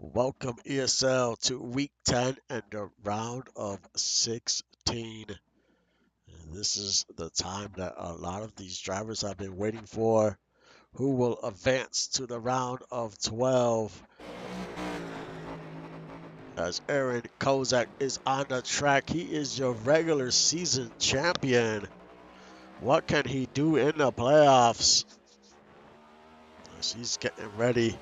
Welcome ESL to week 10 and the round of 16. And this is the time that a lot of these drivers have been waiting for, who will advance to the round of 12. As Aaron Kozak is on the track, he is your regular season champion. What can he do in the playoffs? As he's getting ready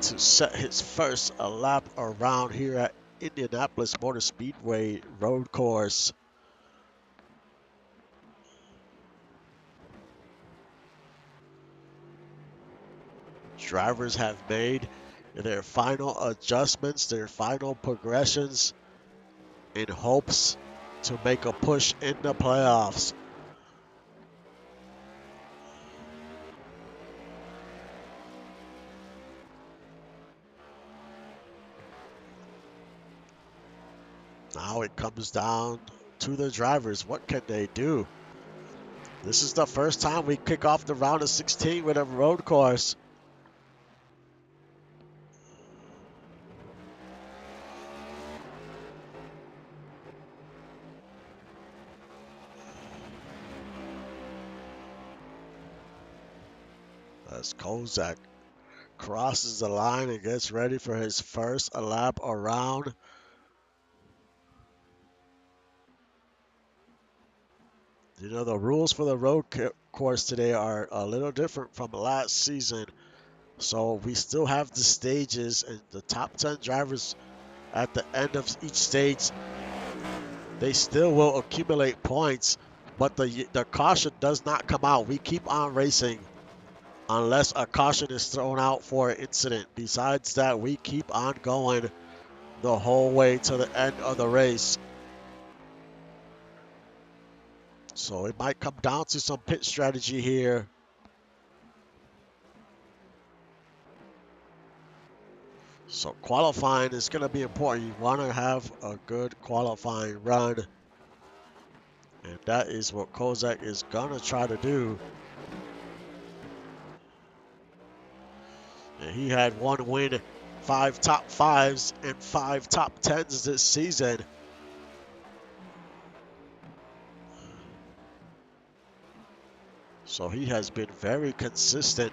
to set his first lap around here at Indianapolis Motor Speedway road course. Drivers have made their final adjustments, their final progressions in hopes to make a push in the playoffs. Now it comes down to the drivers. What can they do? This is the first time we kick off the round of 16 with a road course. As Kozak crosses the line and gets ready for his first lap around. You know, the rules for the road course today are a little different from last season. So we still have the stages, and the top 10 drivers at the end of each stage, they still will accumulate points, but the caution does not come out. We keep on racing unless a caution is thrown out for an incident. Besides that, we keep on going the whole way to the end of the race. So it might come down to some pit strategy here. So qualifying is going to be important. You want to have a good qualifying run. And that is what Kozak is going to try to do. And he had one win, 5 top 5s, and 5 top 10s this season. So he has been very consistent.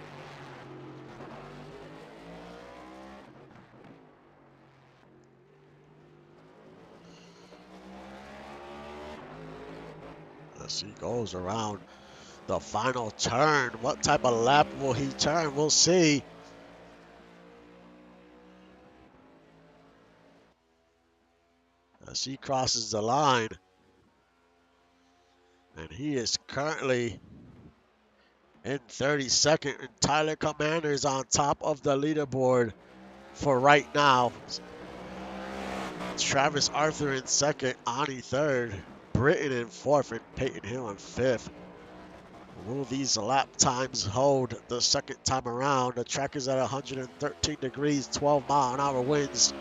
As he goes around the final turn, what type of lap will he turn? We'll see. As he crosses the line. And he is currently in 32nd, and Tyler Commander is on top of the leaderboard for right now. Travis Arthur in second, Ani third, Britton in fourth, and Peyton Hill in fifth. Will these lap times hold the second time around? The track is at 113 degrees, 12-mile-an-hour winds.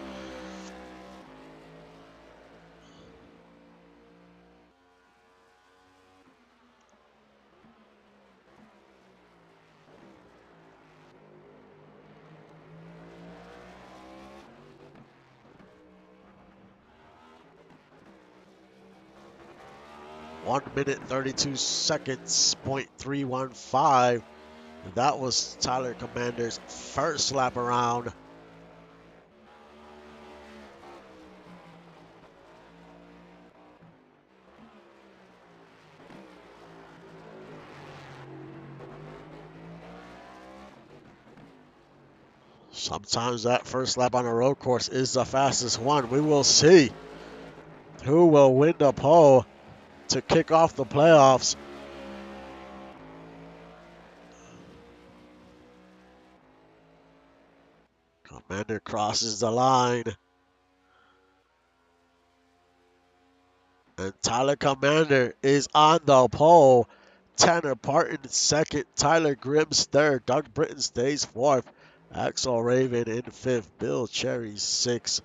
One minute 32 seconds, 0.315. That was Tyler Commander's first lap around. Sometimes that first lap on a road course is the fastest one. We will see who will win the pole to kick off the playoffs. Commander crosses the line. And Tyler Commander is on the pole. Tanner Parton second. Tyler Grims third. Doug Britton stays fourth. Axel Raven in fifth. Bill Cherry sixth.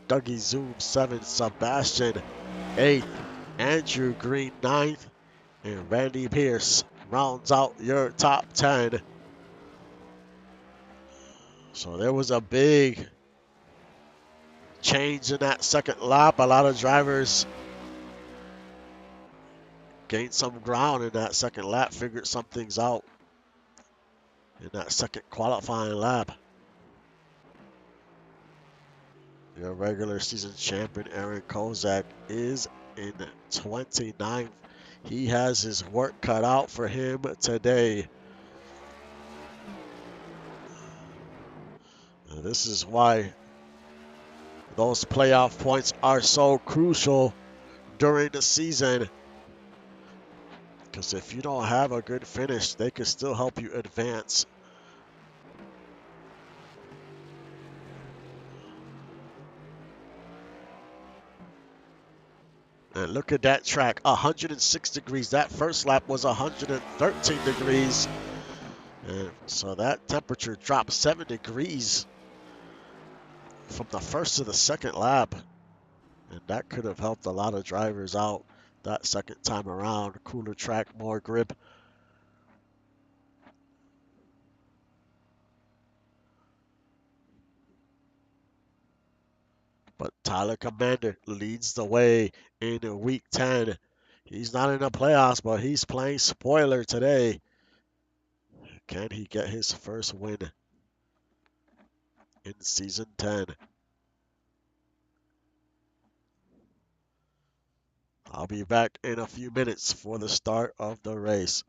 Dougie Zoom seventh. Sebastian eighth. Andrew Green ninth. And Randy Pierce rounds out your top 10. So there was a big change in that second lap. A lot of drivers gained some ground in that second lap, figured some things out in that second qualifying lap. Your regular season champion, Aaron Kozak, is in 29th. He has his work cut out for him today. And this is why those playoff points are so crucial during the season. Because if you don't have a good finish, they can still help you advance. And look at that track, 106 degrees. That first lap was 113 degrees. And so that temperature dropped 7 degrees from the first to the second lap. And that could have helped a lot of drivers out that second time around. Cooler track, more grip. But Tyler Commander leads the way in week 10. He's not in the playoffs, but he's playing spoiler today. Can he get his first win in season 10? I'll be back in a few minutes for the start of the race.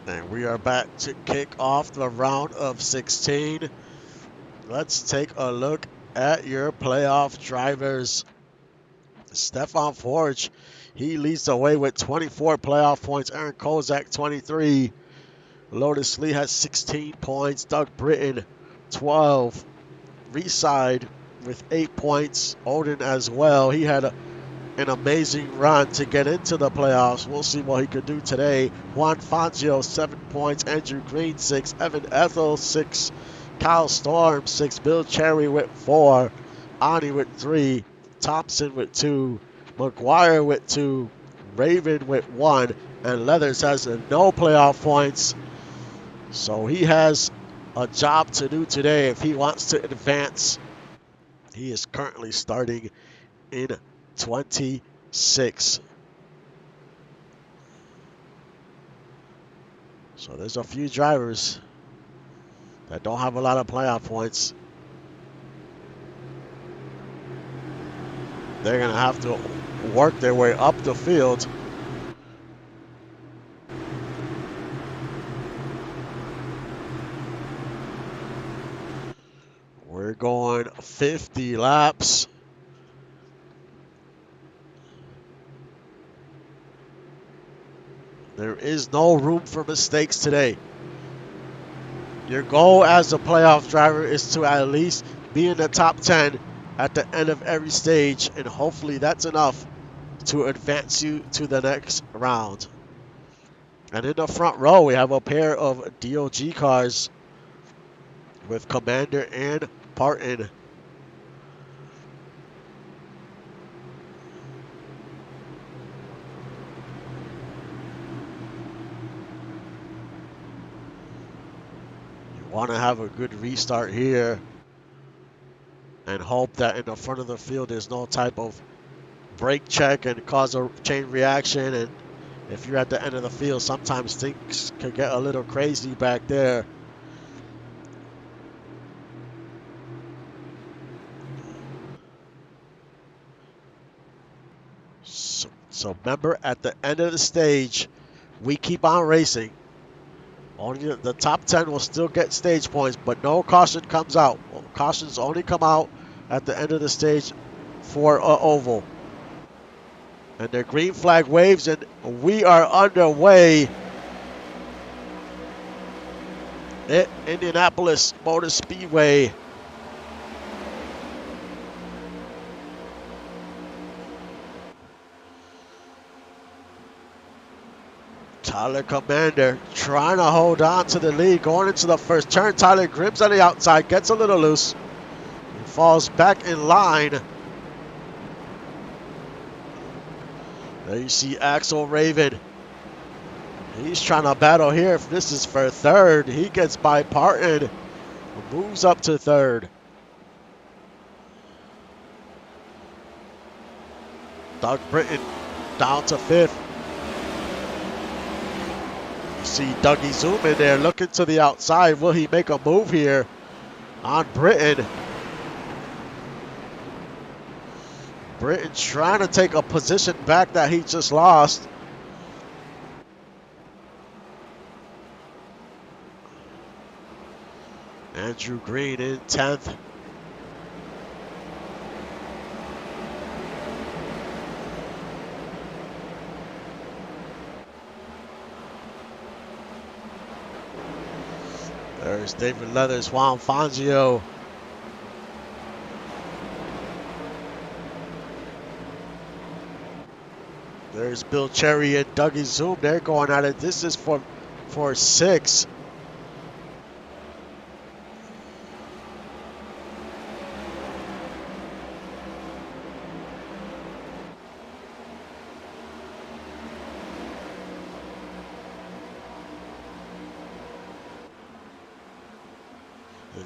And we are back to kick off the round of 16. Let's take a look at your playoff drivers. Stefan Forge, he leads the way with 24 playoff points. Aaron Kozak, 23. Lotus Lee has 16 points. Doug Britton, 12. Reside with 8 points. Odin as well. He had an amazing run to get into the playoffs. We'll see what he could do today. Juan Fangio, 7 points. Andrew Green, 6. Evan Ethel, 6. Kyle Storm, 6. Bill Cherry with 4. Ani with 3. Thompson with 2. McGuire with 2. Raven with 1. And Leathers has no playoff points. So he has a job to do today if he wants to advance. He is currently starting in 26. So there's a few drivers that don't have a lot of playoff points. They're going to have to work their way up the field. We're going 50 laps. There is no room for mistakes today. Your goal as a playoff driver is to at least be in the top 10 at the end of every stage, and hopefully that's enough to advance you to the next round. And in the front row, we have a pair of DOG cars with Commander and Parton. You want to have a good restart here and hope that in the front of the field there's no type of brake check and cause a chain reaction. And if you're at the end of the field, sometimes things could get a little crazy back there. So remember, at the end of the stage, we keep on racing. Only the top 10 will still get stage points, but no caution comes out. Cautions only come out at the end of the stage for an oval. And the green flag waves, and we are underway at Indianapolis Motor Speedway. Tyler Commander trying to hold on to the lead going into the first turn. Tyler grips on the outside, gets a little loose, and falls back in line. There you see Axel Raven. He's trying to battle here. If this is for third, he gets by Parton, moves up to third. Doug Britton down to fifth. See Dougie Zoom in there looking to the outside. Will he make a move here on Britton? Britton trying to take a position back that he just lost. Andrew Green in 10th. There's David Leathers, Juan Fangio. There's Bill Cherry and Dougie Zoom. They're going at it. This is for 6.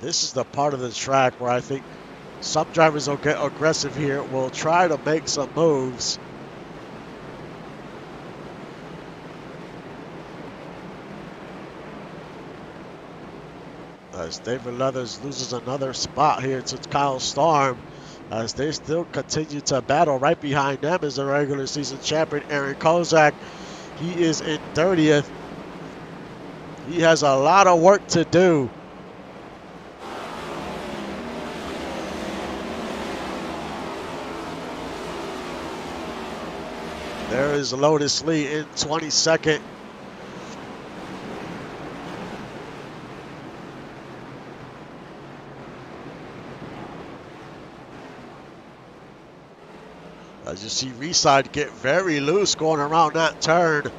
This is the part of the track where I think some drivers will get aggressive here, will try to make some moves. As David Leathers loses another spot here to Kyle Storm, as they still continue to battle. Right behind them is the regular season champion, Aaron Kozak. He is in 30th. He has a lot of work to do. There is Lotus Lee in 22nd. As you see Reside get very loose going around that turn.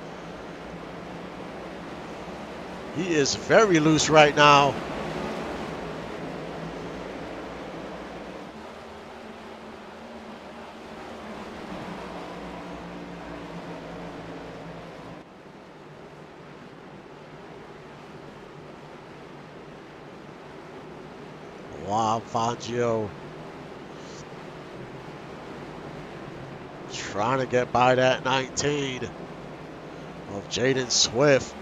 He is very loose right now. Juan Fangio trying to get by that 19 of Jaden Swift.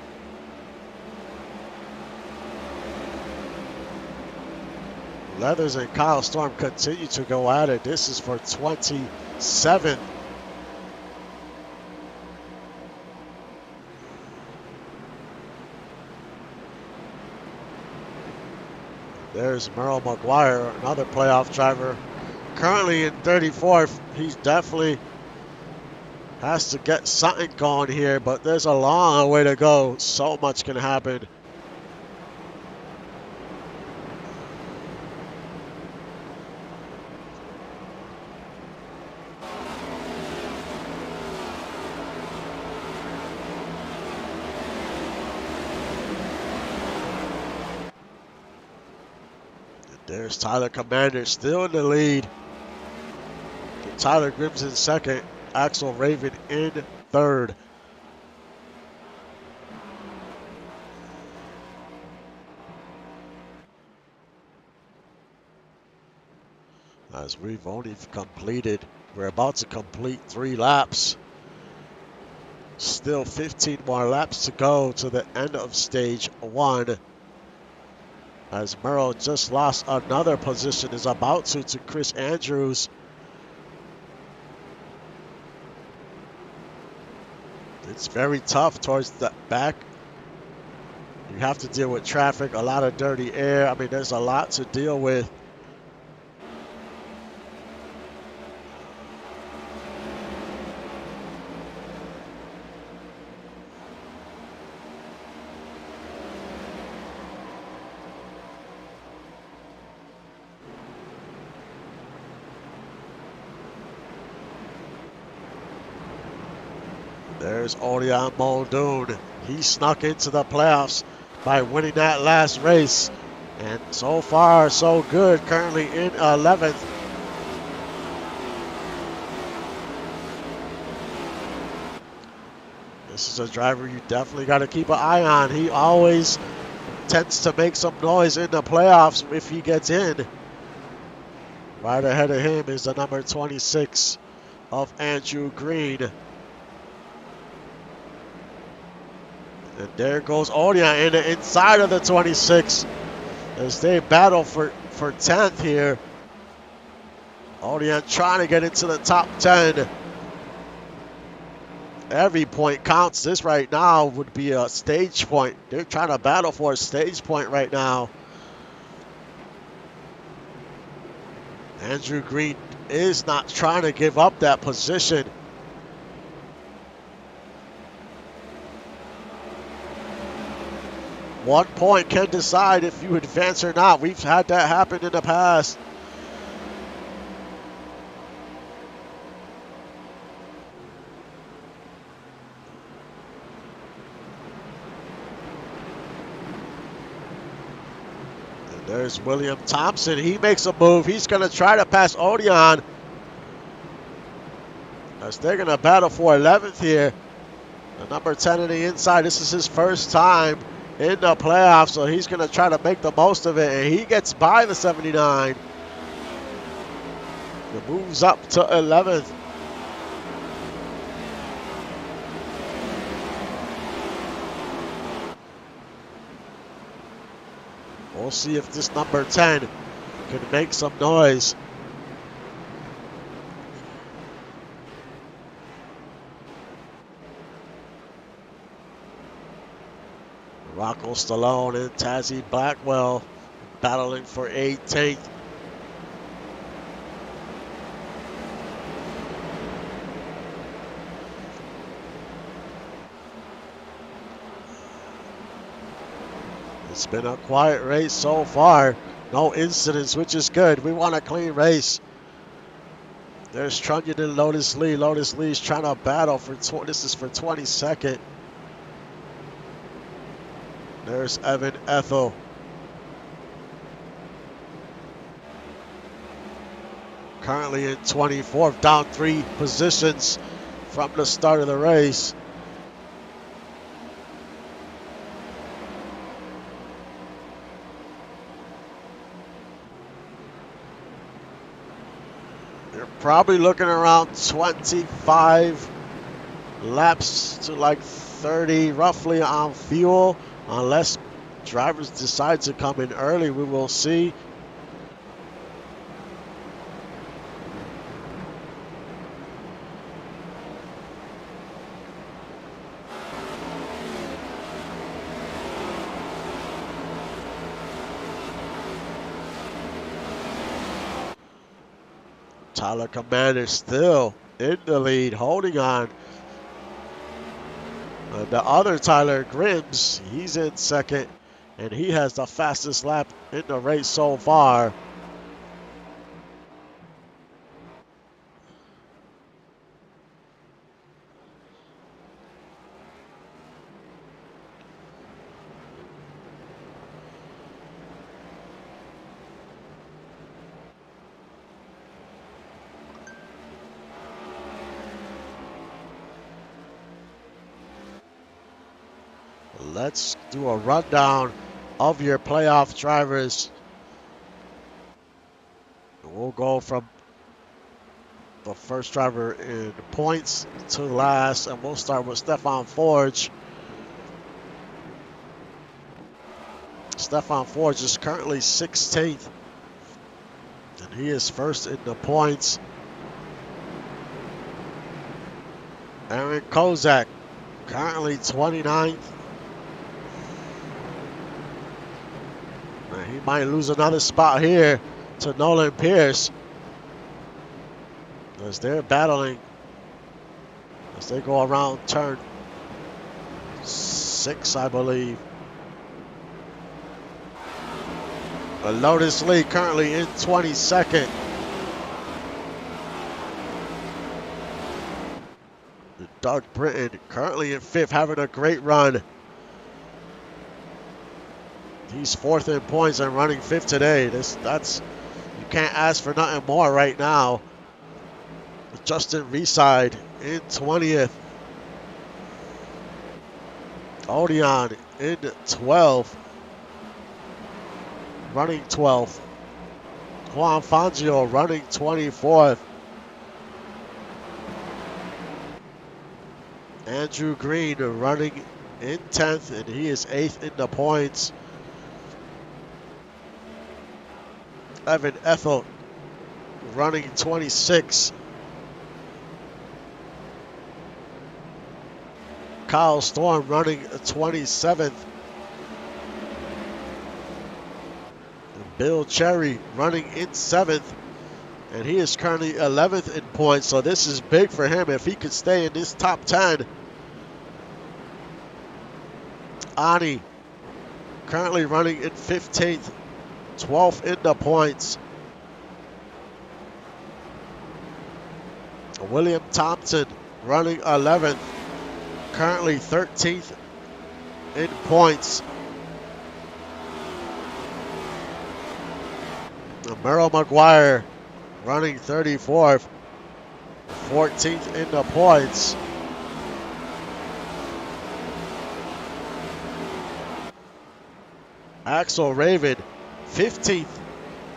Leathers and Kyle Storm continue to go at it. This is for 27th. There's Merle McGuire, another playoff driver. Currently in 34th. He definitely has to get something going here, but there's a long way to go. So much can happen. There's Tyler Commander still in the lead. Tyler Grimm's in second. Axel Raven in third. As we're about to complete 3 laps. Still 15 more laps to go to the end of stage 1. As Merle just lost another position, is about to Chris Andrews. It's very tough towards the back. You have to deal with traffic, a lot of dirty air. I mean, there's a lot to deal with. There's Orion Muldoon. He snuck into the playoffs by winning that last race. And so far, so good. Currently in 11th. This is a driver you definitely got to keep an eye on. He always tends to make some noise in the playoffs if he gets in. Right ahead of him is the number 26 of Andrew Green. And there goes Orion in the inside of the 26 as they battle for 10th here. Orion trying to get into the top 10. Every point counts. This right now would be a stage point. They're trying to battle for a stage point right now. Andrew Green is not trying to give up that position. One point can decide if you advance or not. We've had that happen in the past. And there's William Thompson. He makes a move. He's going to try to pass Odeon. As they're going to battle for 11th here. The number 10 on the inside. This is his first time in the playoffs, so he's going to try to make the most of it, and he gets by the 79. He moves up to 11th. We'll see if this number 10 can make some noise. Rocco Stallone and Tazzy Blackwell battling for 18th. It's been a quiet race so far. No incidents, which is good. We want a clean race. There's Trunnion and Lotus Lee. Lotus Lee's trying to battle for, this is for 22nd. There's Evan Ethel. Currently in 24th, down 3 positions from the start of the race. You're probably looking around 25 laps to like 30 roughly on fuel. Unless drivers decide to come in early, we will see. Tyler Commander still in the lead, holding on. The other Tyler Grims, he's in second, and he has the fastest lap in the race so far. Let's do a rundown of your playoff drivers. We'll go from the first driver in points to last, and we'll start with Stefan Forge. Stefan Forge is currently 16th, and he is first in the points. Aaron Kozak, currently 29th. And he might lose another spot here to Nolan Pierce, as they're battling as they go around turn 6, I believe. Lotus Lee currently in 22nd. Doug Britton currently in 5th, having a great run. He's 4th in points and running 5th today. You can't ask for nothing more right now. Justin Reside in 20th. Odeon in 12th. Running 12th. Juan Fangio running 24th. Andrew Green running in 10th, and he is 8th in the points. Evan Ethel running 26. Kyle Storm running 27th. Bill Cherry running in 7th, and he is currently 11th in points, so this is big for him if he could stay in this top 10. Ani currently running in 15th, 12th in the points. William Thompson running 11th, currently 13th in points. Merrill McGuire running 34th, 14th in the points. Axel Raven, 15th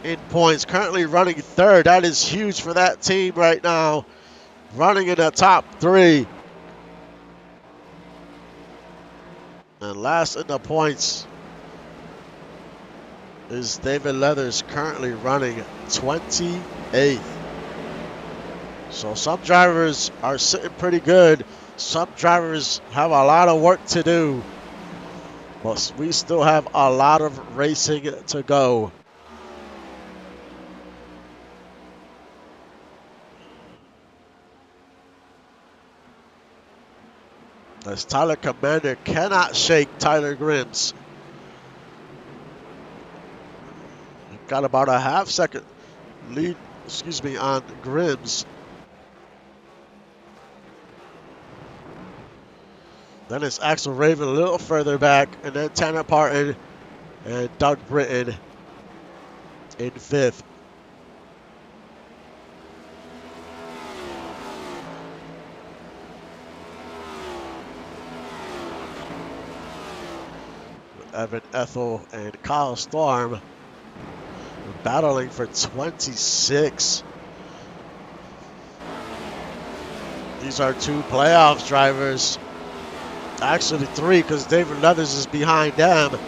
in points, currently running 3rd. That is huge for that team right now, running in the top 3. And last in the points is David Leathers, currently running 28th. So some drivers are sitting pretty good. Some drivers have a lot of work to do. But we still have a lot of racing to go. As Tyler Commander cannot shake Tyler Grims. Got about a half-second lead, on Grims. Then it's Axel Raven a little further back, and then Tanner Parton and Doug Britton in 5th. Evan Ethel and Kyle Storm battling for 26. These are 2 playoff drivers. Actually 3, because David Leathers is behind them.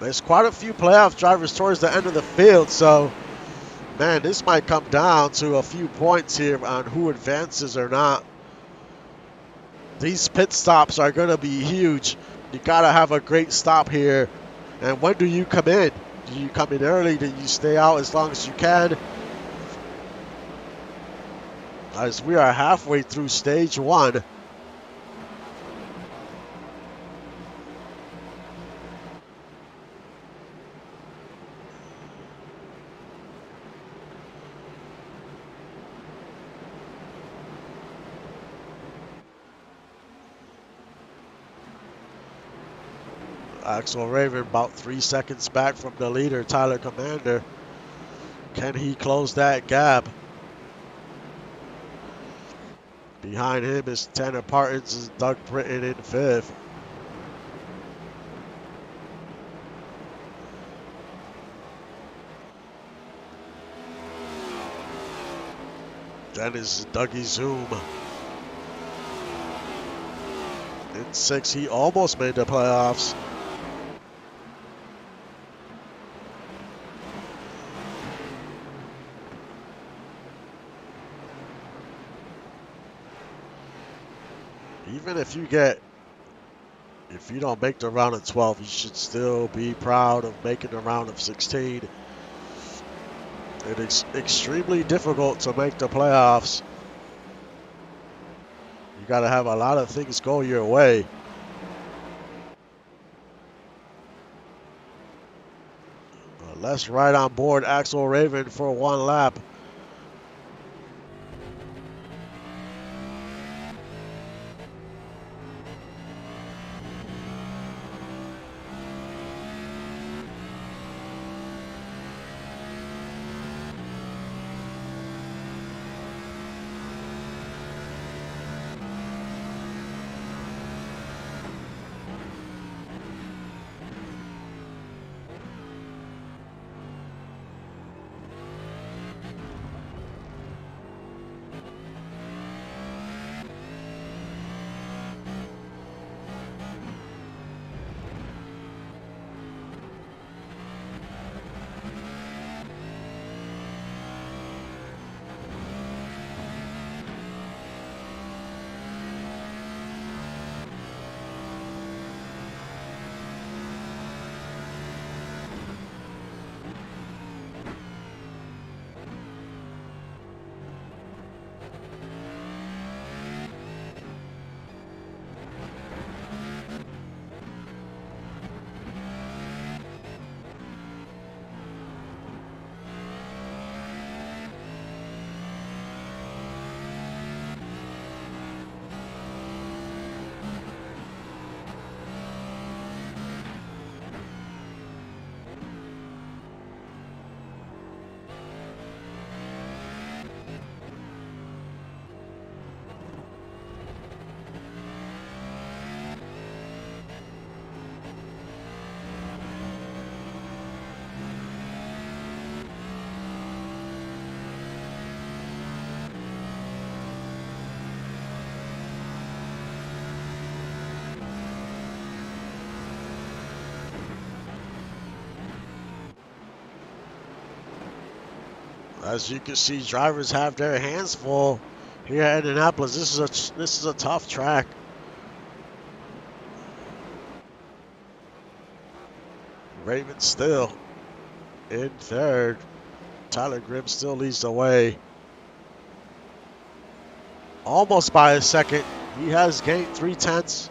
There's quite a few playoff drivers towards the end of the field, so man, this might come down to a few points here on who advances or not. These pit stops are going to be huge. You got to have a great stop here. And when do you come in? You come in early, then you stay out as long as you can. As we are halfway through stage one. Axel Raven about 3 seconds back from the leader, Tyler Commander. Can he close that gap? Behind him is Tanner Partons and Doug Britton in fifth. Then is Dougie Zoom. In sixth, he almost made the playoffs. Even if you don't make the round of 12, you should still be proud of making the round of 16. It is extremely difficult to make the playoffs. You got to have a lot of things go your way. Let's ride on board Axel Raven for one lap. As you can see, drivers have their hands full here at Indianapolis. This is a tough track. Raven still in third. Tyler Grimm still leads the way. Almost by a second. He has gained 3/10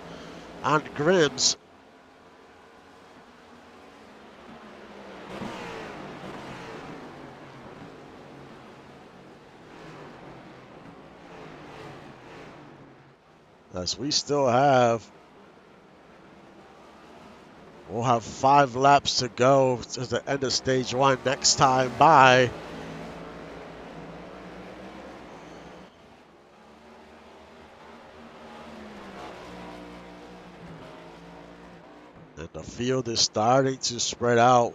on Grimm's. As we'll have 5 laps to go to the end of stage one next time by. And the field is starting to spread out.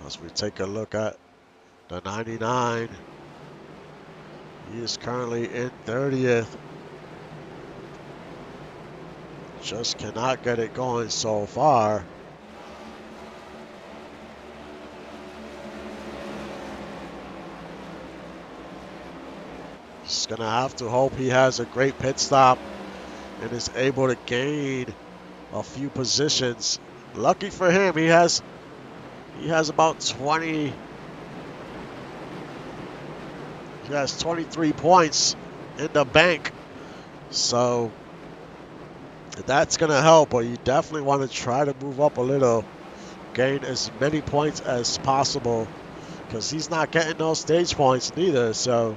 As we take a look at the 99, He is currently in 30th. Just cannot get it going so far. He's going to have to hope he has a great pit stop and is able to gain a few positions. Lucky for him, he has about 20. He has 23 points in the bank. So that's going to help, but you definitely want to try to move up a little, gain as many points as possible, because he's not getting those stage points neither. So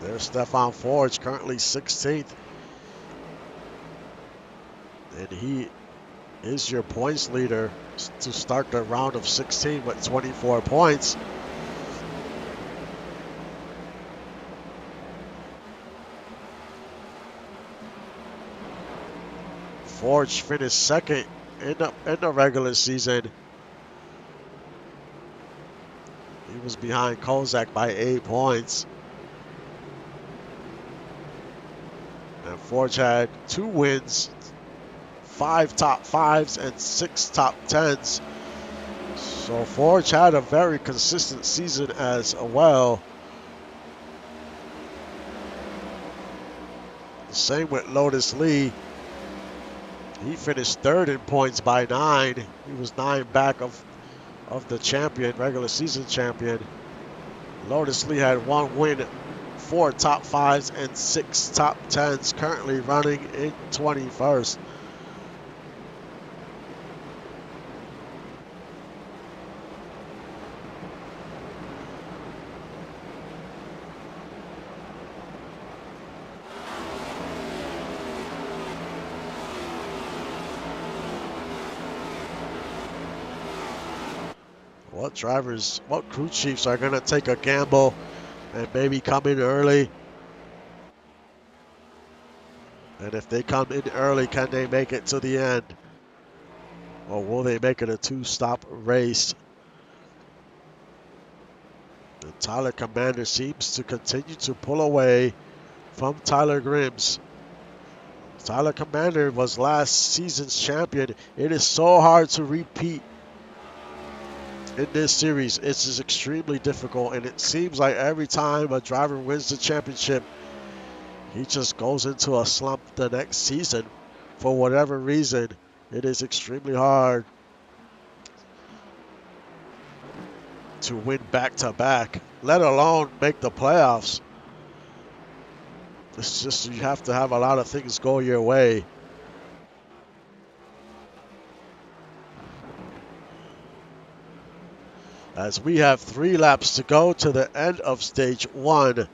there's Stefan Forge, currently 16th. And he is your points leader to start the round of 16 with 24 points. Forge finished second in the regular season. He was behind Kozak by 8 points. And Forge had 2 wins, 5 top 5s, and 6 top 10s. So Forge had a very consistent season as well. The same with Lotus Lee. He finished third in points by 9. He was 9 back of the champion, regular season champion. Lotus Lee had 1 win, 4 top 5s, and 6 top 10s, currently running in 21st. What crew chiefs are going to take a gamble and maybe come in early? And if they come in early, can they make it to the end? Or will they make it a 2-stop race? And Tyler Commander seems to continue to pull away from Tyler Grims. Tyler Commander was last season's champion. It is so hard to repeat in this series. It's just extremely difficult, and it seems like every time a driver wins the championship, he just goes into a slump the next season for whatever reason. It is extremely hard to win back-to-back, let alone make the playoffs. It's just you have to have a lot of things go your way. As we have 3 laps to go to the end of stage 1.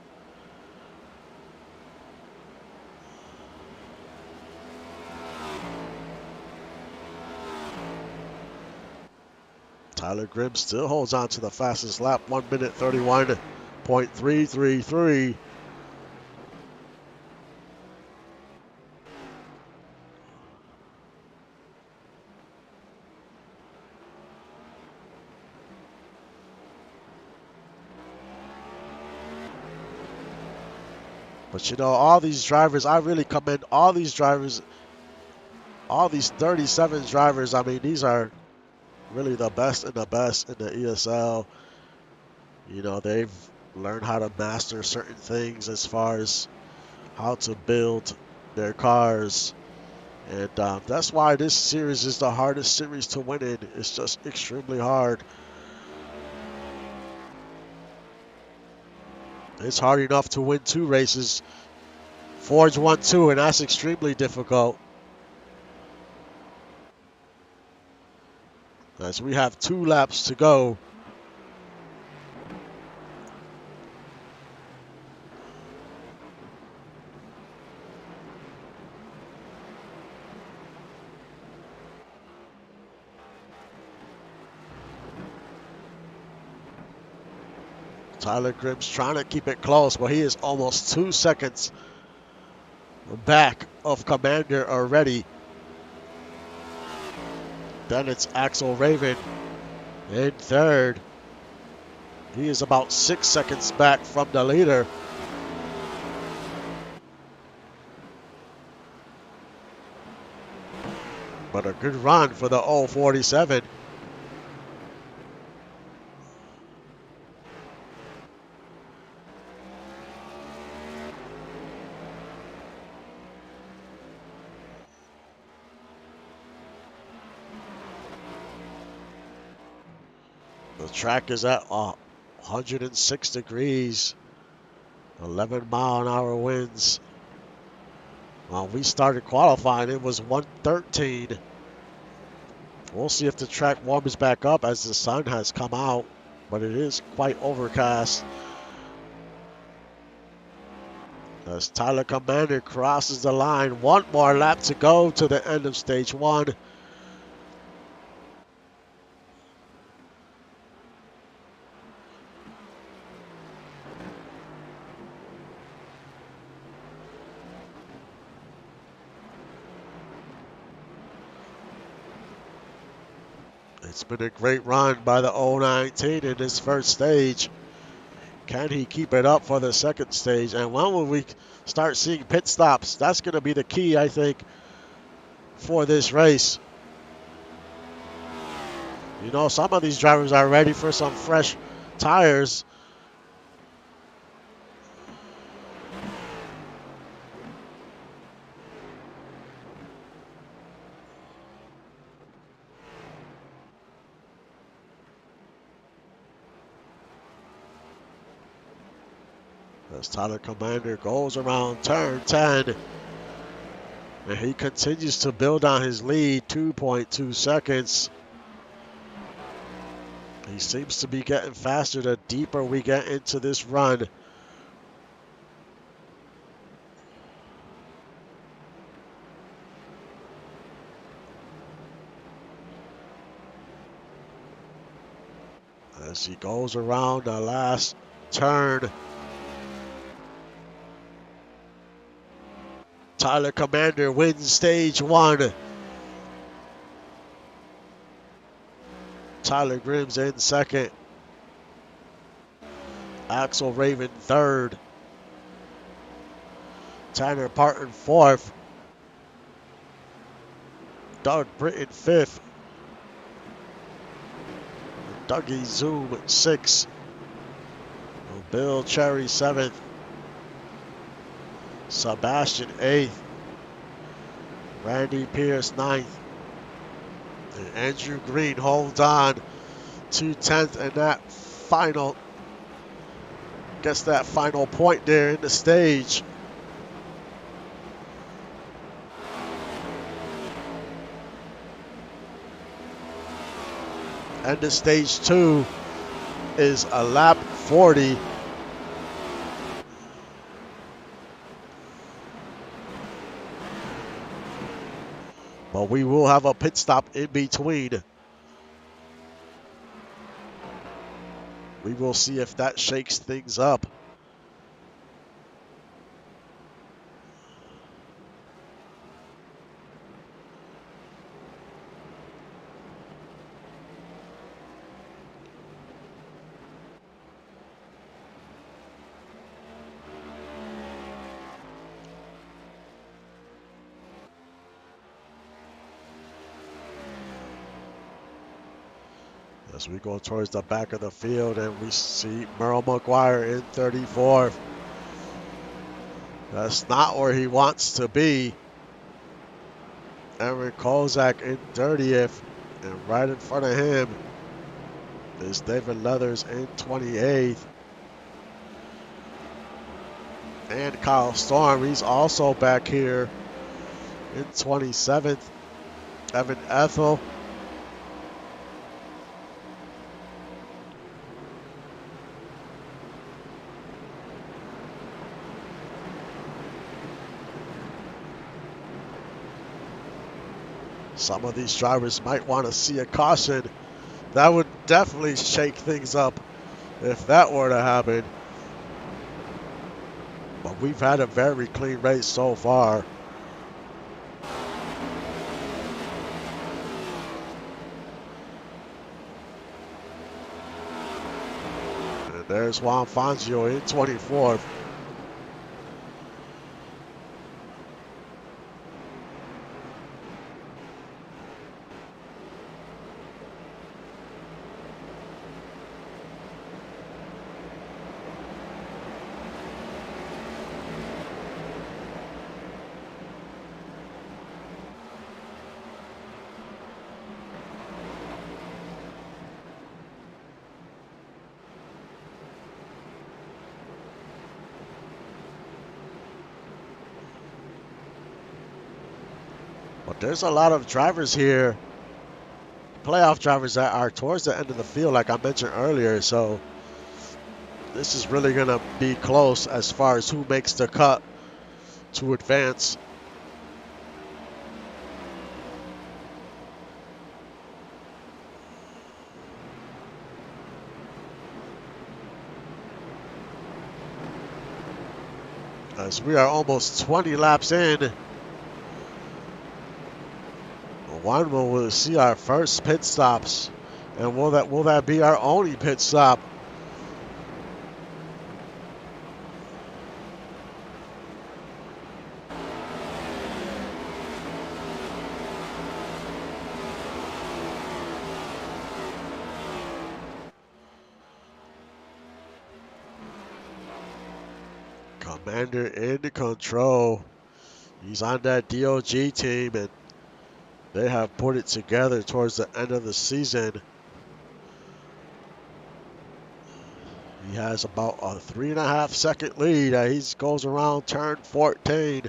Tyler Grimm still holds on to the fastest lap, 1 minute 31.333. But you know, all these drivers, I really commend all these drivers, all these 37 drivers. I mean, these are really the best in the ESL. You know, they've learned how to master certain things as far as how to build their cars. And that's why this series is the hardest series to win in. It's just extremely hard. It's hard enough to win 2 races. Forge won 2, and that's extremely difficult. As we have 2 laps to go. Tyler Grimm's trying to keep it close, but he is almost 2 seconds back of Commander already. Then it's Axel Raven in third. He is about 6 seconds back from the leader. But a good run for the 047. The track is at 106 degrees, 11-mile-an-hour winds. When we started qualifying, it was 113. We'll see if the track warms back up as the sun has come out, but it is quite overcast. As Tyler Commander crosses the line, one more lap to go to the end of stage one. It's been a great run by the 019 in this first stage. Can he keep it up for the second stage? And when will we start seeing pit stops? That's going to be the key, I think, for this race. You know, some of these drivers are ready for some fresh tires. As Tyler Commander goes around turn 10. And he continues to build on his lead, 2.2 seconds. He seems to be getting faster the deeper we get into this run. As he goes around the last turn. Tyler Commander wins stage one. Tyler Grimm's in second. Axel Raven third. Tanner Parton fourth. Doug Britton fifth. Dougie Zoom sixth. Bill Cherry seventh. Sebastian 8th, Randy Pierce 9th, and Andrew Green holds on to 10th, and that final, gets that final point there in the stage. And the stage 2 is a lap 40. But we will have a pit stop in between. We will see if that shakes things up. As we go towards the back of the field, and we see Merle McGuire in 34th. That's not where he wants to be. Aaron Kozak in 30th, and right in front of him is David Leathers in 28th. And Kyle Storm, he's also back here in 27th. Evan Ethel. Some of these drivers might want to see a caution. That would definitely shake things up if that were to happen. But we've had a very clean race so far. There's Juan Fangio in 24th. But there's a lot of drivers here, playoff drivers that are towards the end of the field, like I mentioned earlier. So this is really going to be close as far as who makes the cut to advance. As we are almost 20 laps in, one will see our first pit stops, and will that be our only pit stop? Commander in control. He's on that DOG team, and they have put it together towards the end of the season. He has about a 3.5 second lead. He goes around turn 14.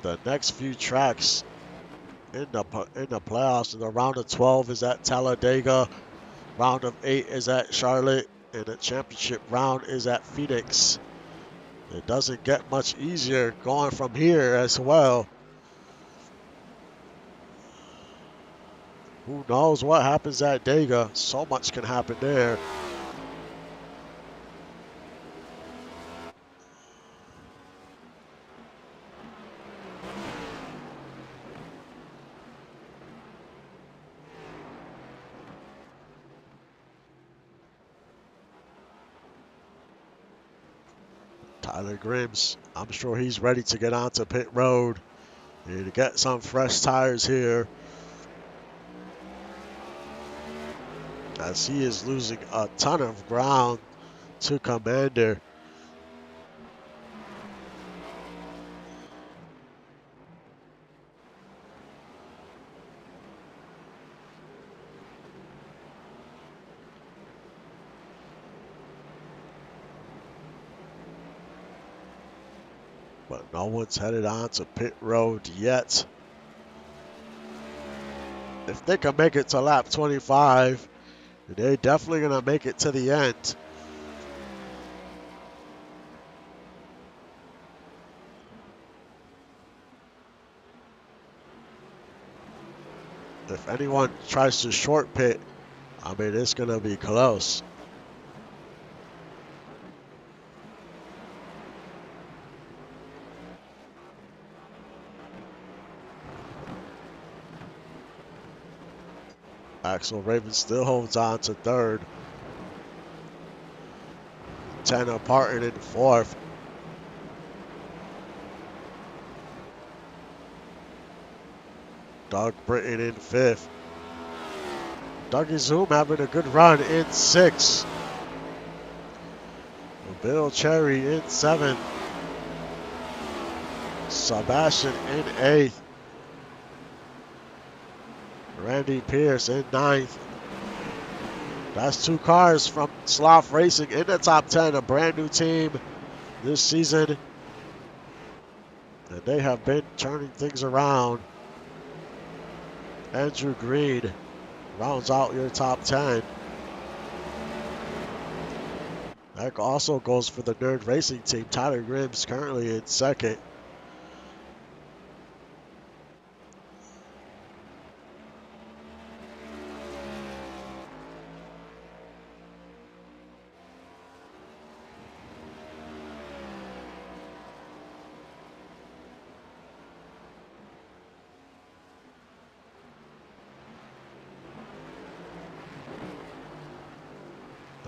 The next few tracks in the playoffs, in the round of 12 is at Talladega, round of 8 is at Charlotte, and the championship round is at Phoenix. It doesn't get much easier going from here as well. Who knows what happens at Dega? So much can happen there. Tyler Grims, I'm sure he's ready to get onto pit road and to get some fresh tires here, as he is losing a ton of ground to Commander. But no one's headed on to pit road yet. If they can make it to lap 25, they're definitely going to make it to the end. If anyone tries to short pit, I mean, it's going to be close. Axel Raven still holds on to third. Tanner Parton in fourth. Doug Britton in fifth. Dougie Zoom having a good run in sixth. Bill Cherry in seventh. Sebastian in eighth. Randy Pierce in ninth. That's two cars from Sloth Racing in the top 10, a brand new team this season. And they have been turning things around. Andrew Green rounds out your top 10. That also goes for the Nerd Racing team. Tyler Grims currently in second.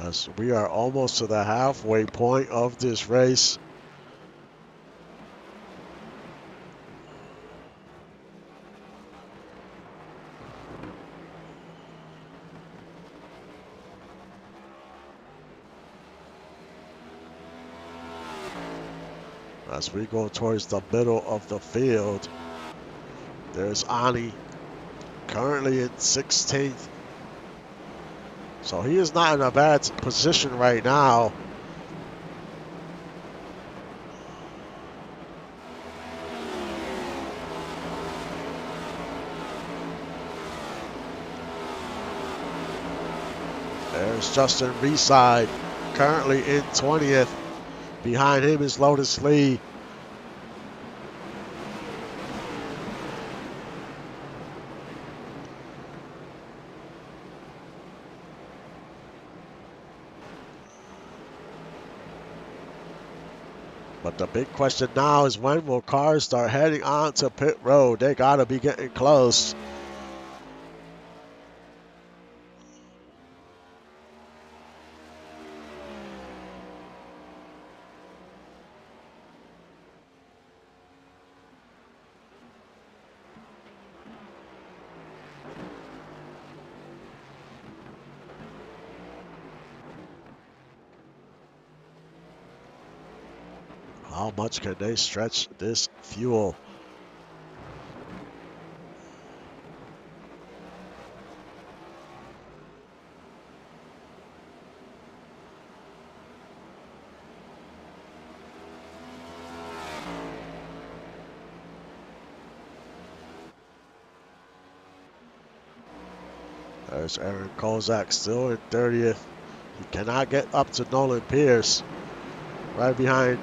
As we are almost to the halfway point of this race. As we go towards the middle of the field, there's Ani, currently in 16th. So he is not in a bad position right now. There's Justin Reeside, currently in 20th. Behind him is Lotus Lee. But the big question now is, when will cars start heading on to pit road? They got to be getting close. How much can they stretch this fuel? There's Aaron Kozak still in 30th. He cannot get up to Nolan Pierce. Right behind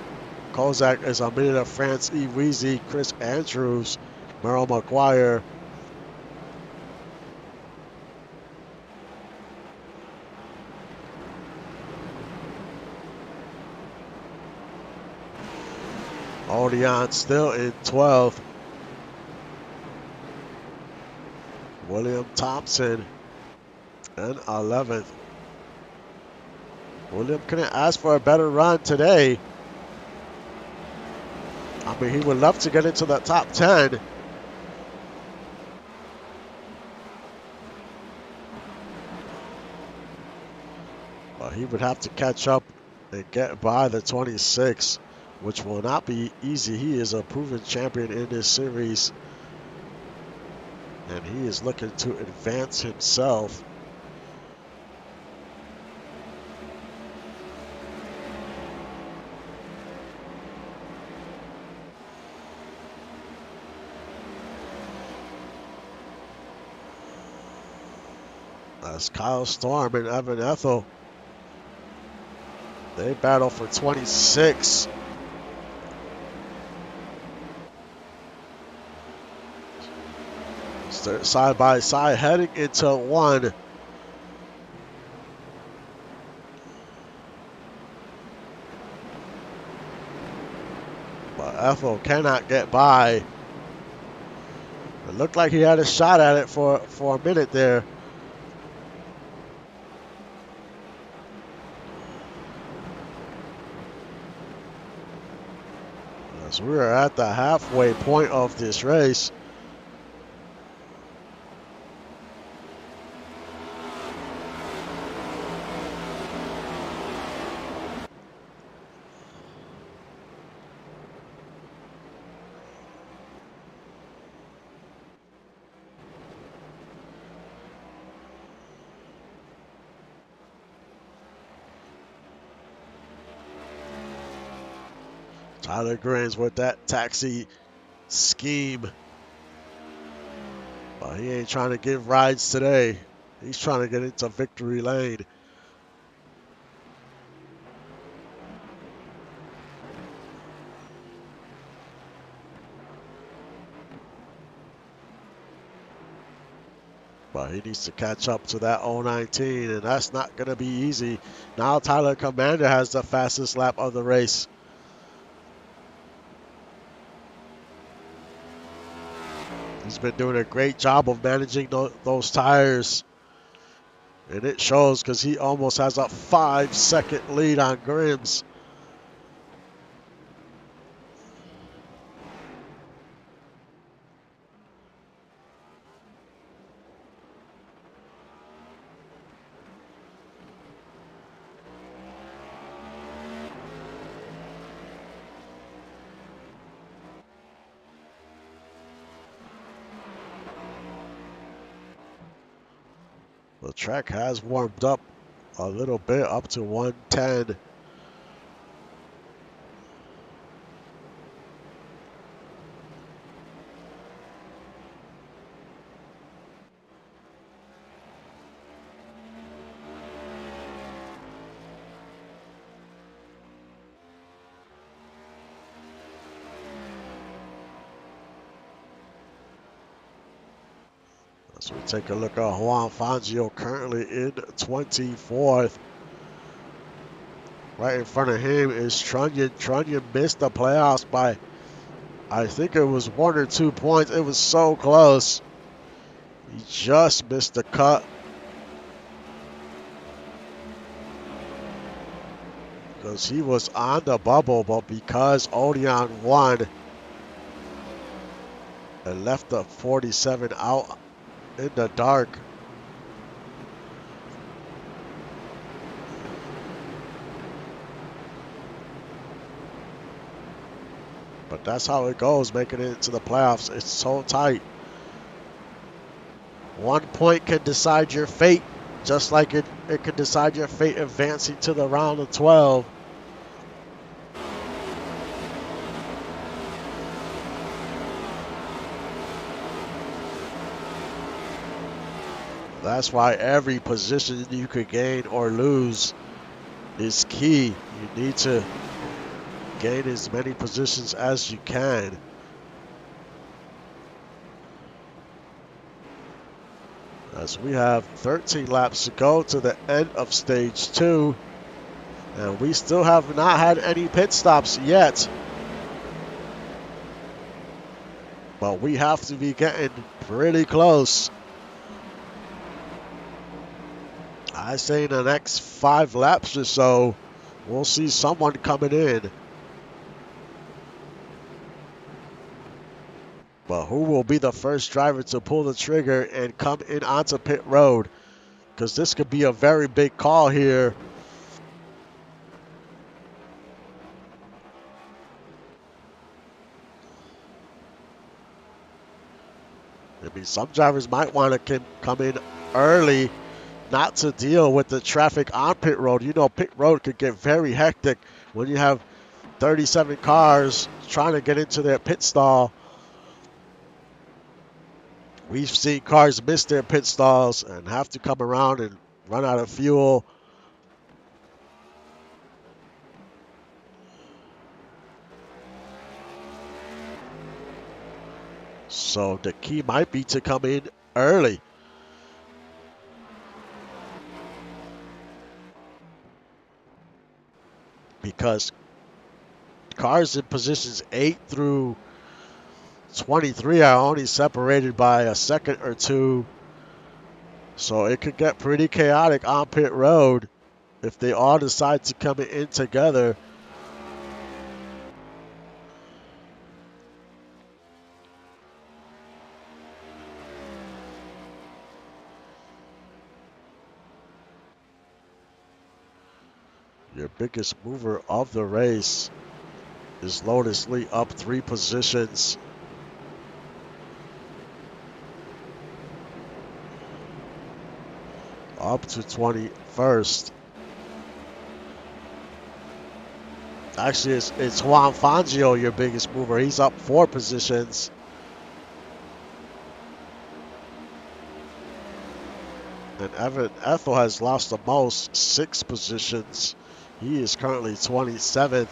Kozak is a minute of France E. Weezy, Chris Andrews, Merrill McGuire. Odeon still in 12th. William Thompson in 11th. William couldn't ask for a better run today. I mean, he would love to get into the top 10. But he would have to catch up and get by the 26, which will not be easy. He is a proven champion in this series, and he is looking to advance himself. As Kyle Storm and Evan Ethel, they battle for 26. Side by side, heading into one. But Ethel cannot get by. It looked like he had a shot at it for a minute there. As we are at the halfway point of this race. Tyler Grins with that taxi scheme. But he ain't trying to give rides today. He's trying to get into victory lane. But he needs to catch up to that 019, and that's not going to be easy. Now Tyler Commander has the fastest lap of the race. He's been doing a great job of managing those tires. And it shows because he almost has a 5-second lead on Grims. The track has warmed up a little bit up to 110. As we take a look at Juan Fangio, currently in 24th. Right in front of him is Trunnion. Trunnion missed the playoffs by, I think it was 1 or 2 points. It was so close. He just missed the cut. Because he was on the bubble, but because Odeon won and left the 47 out in the dark. But that's how it goes, making it into the playoffs. It's so tight. 1 point can decide your fate, just like it can decide your fate advancing to the round of 12. That's why every position you could gain or lose is key. You need to gain as many positions as you can. As we have 13 laps to go to the end of stage 2. And we still have not had any pit stops yet. But we have to be getting pretty close. I say in the next 5 laps or so, we'll see someone coming in. But who will be the first driver to pull the trigger and come in onto pit road? Because this could be a very big call here. I mean, some drivers might want to come in early, not to deal with the traffic on pit road. You know, pit road could get very hectic when you have 37 cars trying to get into their pit stall. We've seen cars miss their pit stalls and have to come around and run out of fuel. So the key might be to come in early. Because cars in positions 8 through 23 are only separated by a second or two. So it could get pretty chaotic on pit road if they all decide to come in together. Your biggest mover of the race is Lotus Lee, up 3 positions. Up to 21st. Actually, it's Juan Fangio, your biggest mover. He's up 4 positions. And Evan Ethel has lost the most, 6 positions. He is currently 27th.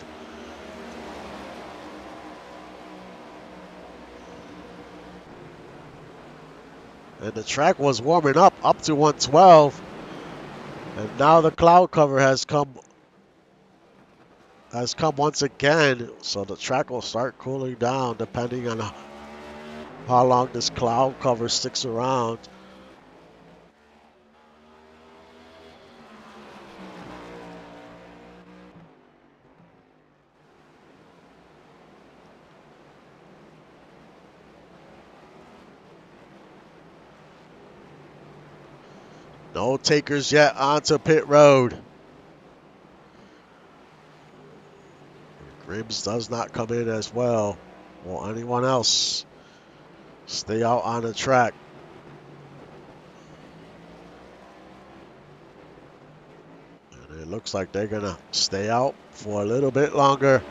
And the track was warming up to 112. And now the cloud cover has come once again. So the track will start cooling down depending on how long this cloud cover sticks around. No takers yet onto pit road. Gribbs does not come in as well. Will anyone else stay out on the track? And it looks like they're going to stay out for a little bit longer.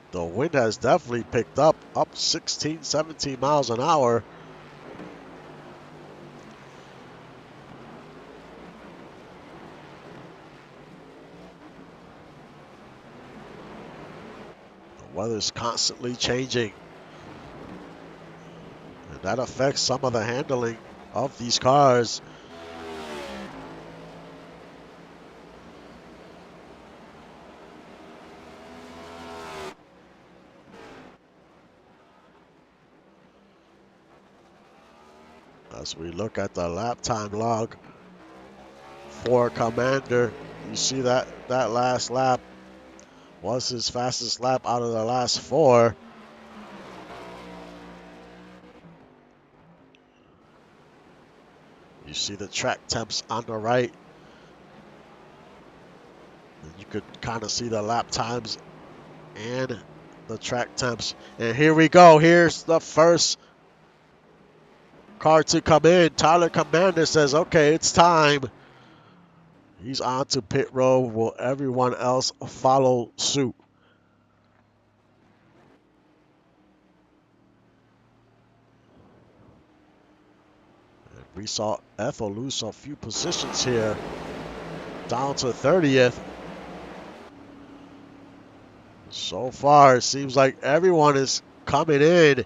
The wind has definitely picked up 16, 17 miles an hour. The weather's constantly changing. And that affects some of the handling of these cars. As we look at the lap time log for Commander, you see that last lap was his fastest lap out of the last 4. You see the track temps on the right. And you could kind of see the lap times and the track temps. And here we go. Here's the first car to come in. Tyler Commander says, okay, it's time. He's on to pit road. Will everyone else follow suit? And we saw Ethel lose a few positions here, down to 30th. So far, it seems like everyone is coming in.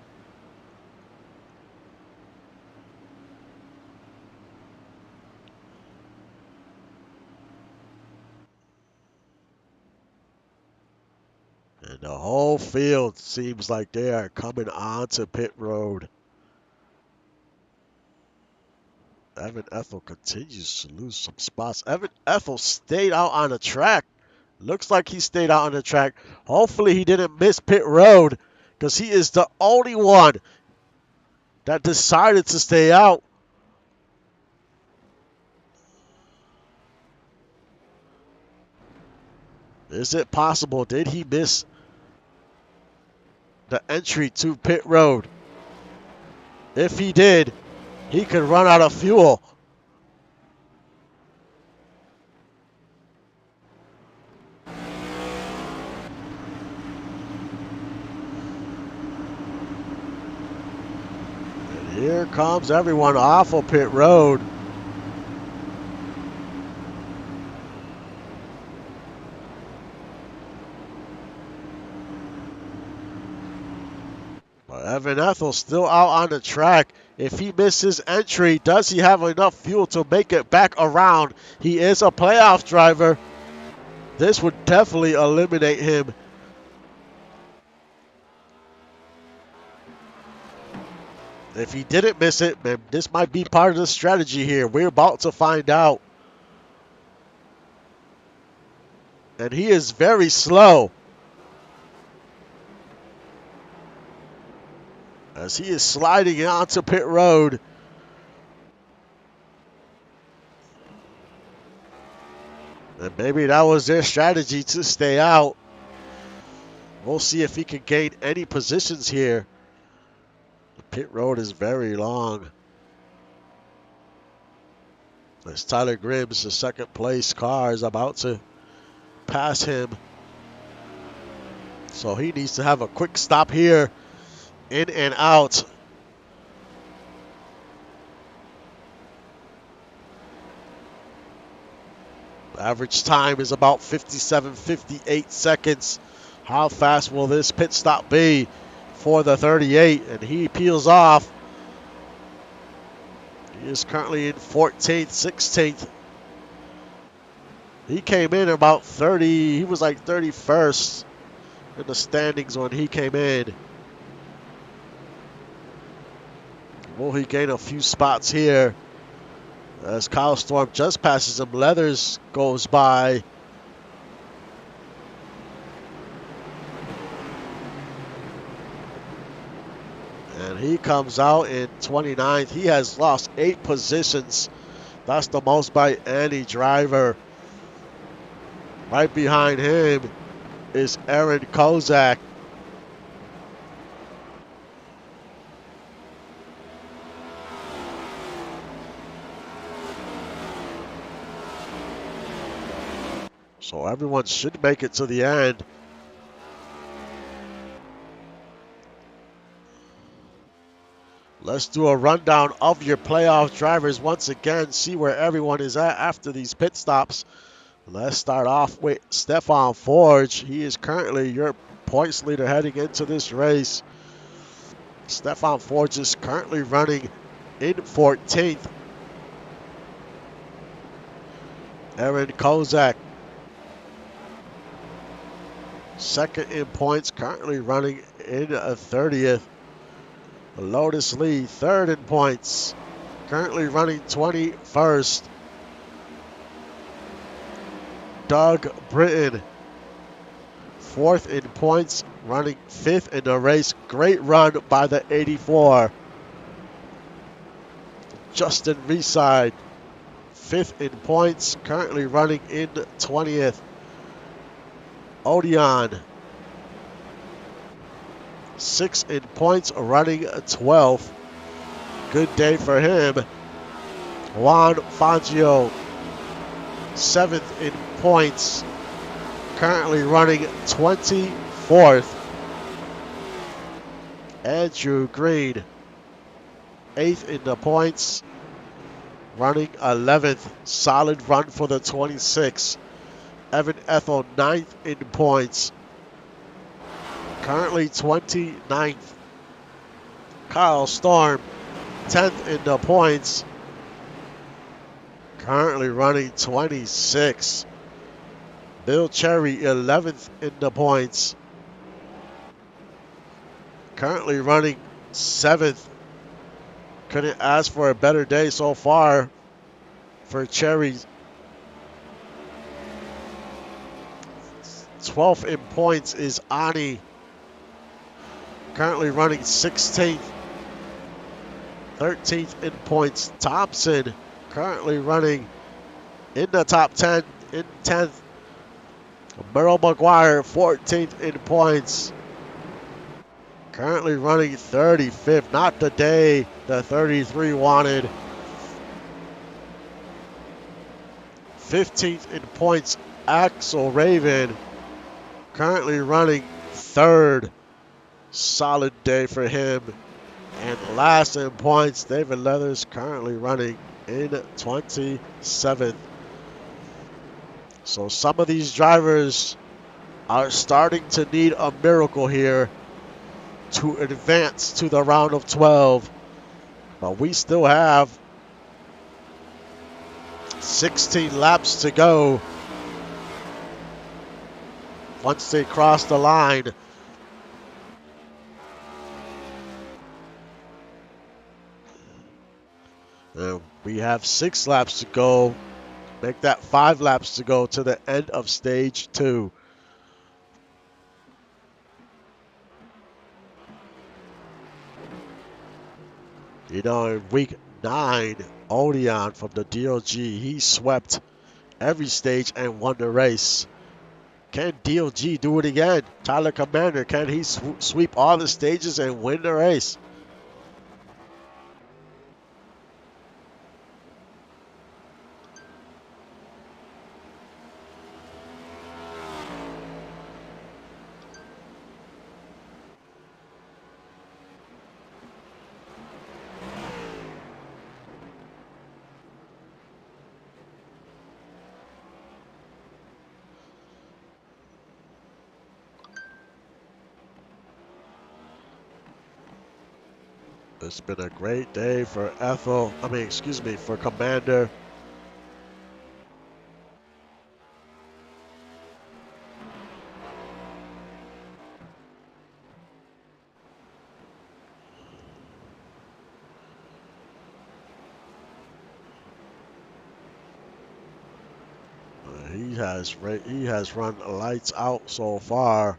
And the whole field seems like they are coming onto pit road. Evan Ethel continues to lose some spots. Evan Ethel stayed out on the track. Looks like he stayed out on the track. Hopefully he didn't miss pit road, because he is the only one that decided to stay out. Is it possible? Did he miss the entry to pit road? If he did, he could run out of fuel. And here comes everyone off of pit road. But Evan Ethel still out on the track. If he misses entry, does he have enough fuel to make it back around? He is a playoff driver. This would definitely eliminate him. If he didn't miss it, man, this might be part of the strategy here. We're about to find out. And he is very slow, as he is sliding onto pit road. And maybe that was their strategy, to stay out. We'll see if he can gain any positions here. The pit road is very long. As Tyler Gribbs, the second place car, is about to pass him. So he needs to have a quick stop here. In and out. Average time is about 57, 58 seconds. How fast will this pit stop be for the 38? And he peels off. He is currently in 14th, 16th. He came in about 30. He was like 31st in the standings when he came in. Will he gain a few spots here? As Kyle Storm just passes him, Leathers goes by. And he comes out in 29th. He has lost 8 positions. That's the most by any driver. Right behind him is Aaron Kozak. So everyone should make it to the end. Let's do a rundown of your playoff drivers once again, see where everyone is at after these pit stops. Let's start off with Stefan Forge. He is currently your points leader heading into this race. Stefan Forge is currently running in 14th. Aaron Kozak, second in points, currently running in 30th. Lotus Lee, third in points, currently running 21st. Doug Britton, fourth in points, running 5th in the race. Great run by the 84. Justin Reside, 5th in points, currently running in 20th. Odeon, 6th in points, running 12th. Good day for him. Juan Fangio, 7th in points, currently running 24th. Andrew Green, 8th in the points, running 11th. Solid run for the 26. Evan Ethel, 9th in points, currently 29th. Kyle Storm, 10th in the points, currently running 26. Bill Cherry, 11th in the points, currently running 7th. Couldn't ask for a better day so far for Cherry. 12th in points is Ani, currently running 16th. 13th in points, Thompson, currently running in the top 10 in 10th. Merrill McGuire, 14th in points, currently running 35th. Not the day the 33 wanted. 15th in points, Axel Raven, currently running 3rd. Solid day for him. And last in points, David Leathers, currently running in 27th. So some of these drivers are starting to need a miracle here to advance to the round of 12. But we still have 16 laps to go once they cross the line. And we have 6 laps to go. Make that 5 laps to go to the end of stage 2. You know, in week 9, Odeon from the DOG, he swept every stage and won the race. Can DOG do it again? Tyler Commander, can he sweep all the stages and win the race? It's been a great day for for Commander. He has run lights out so far.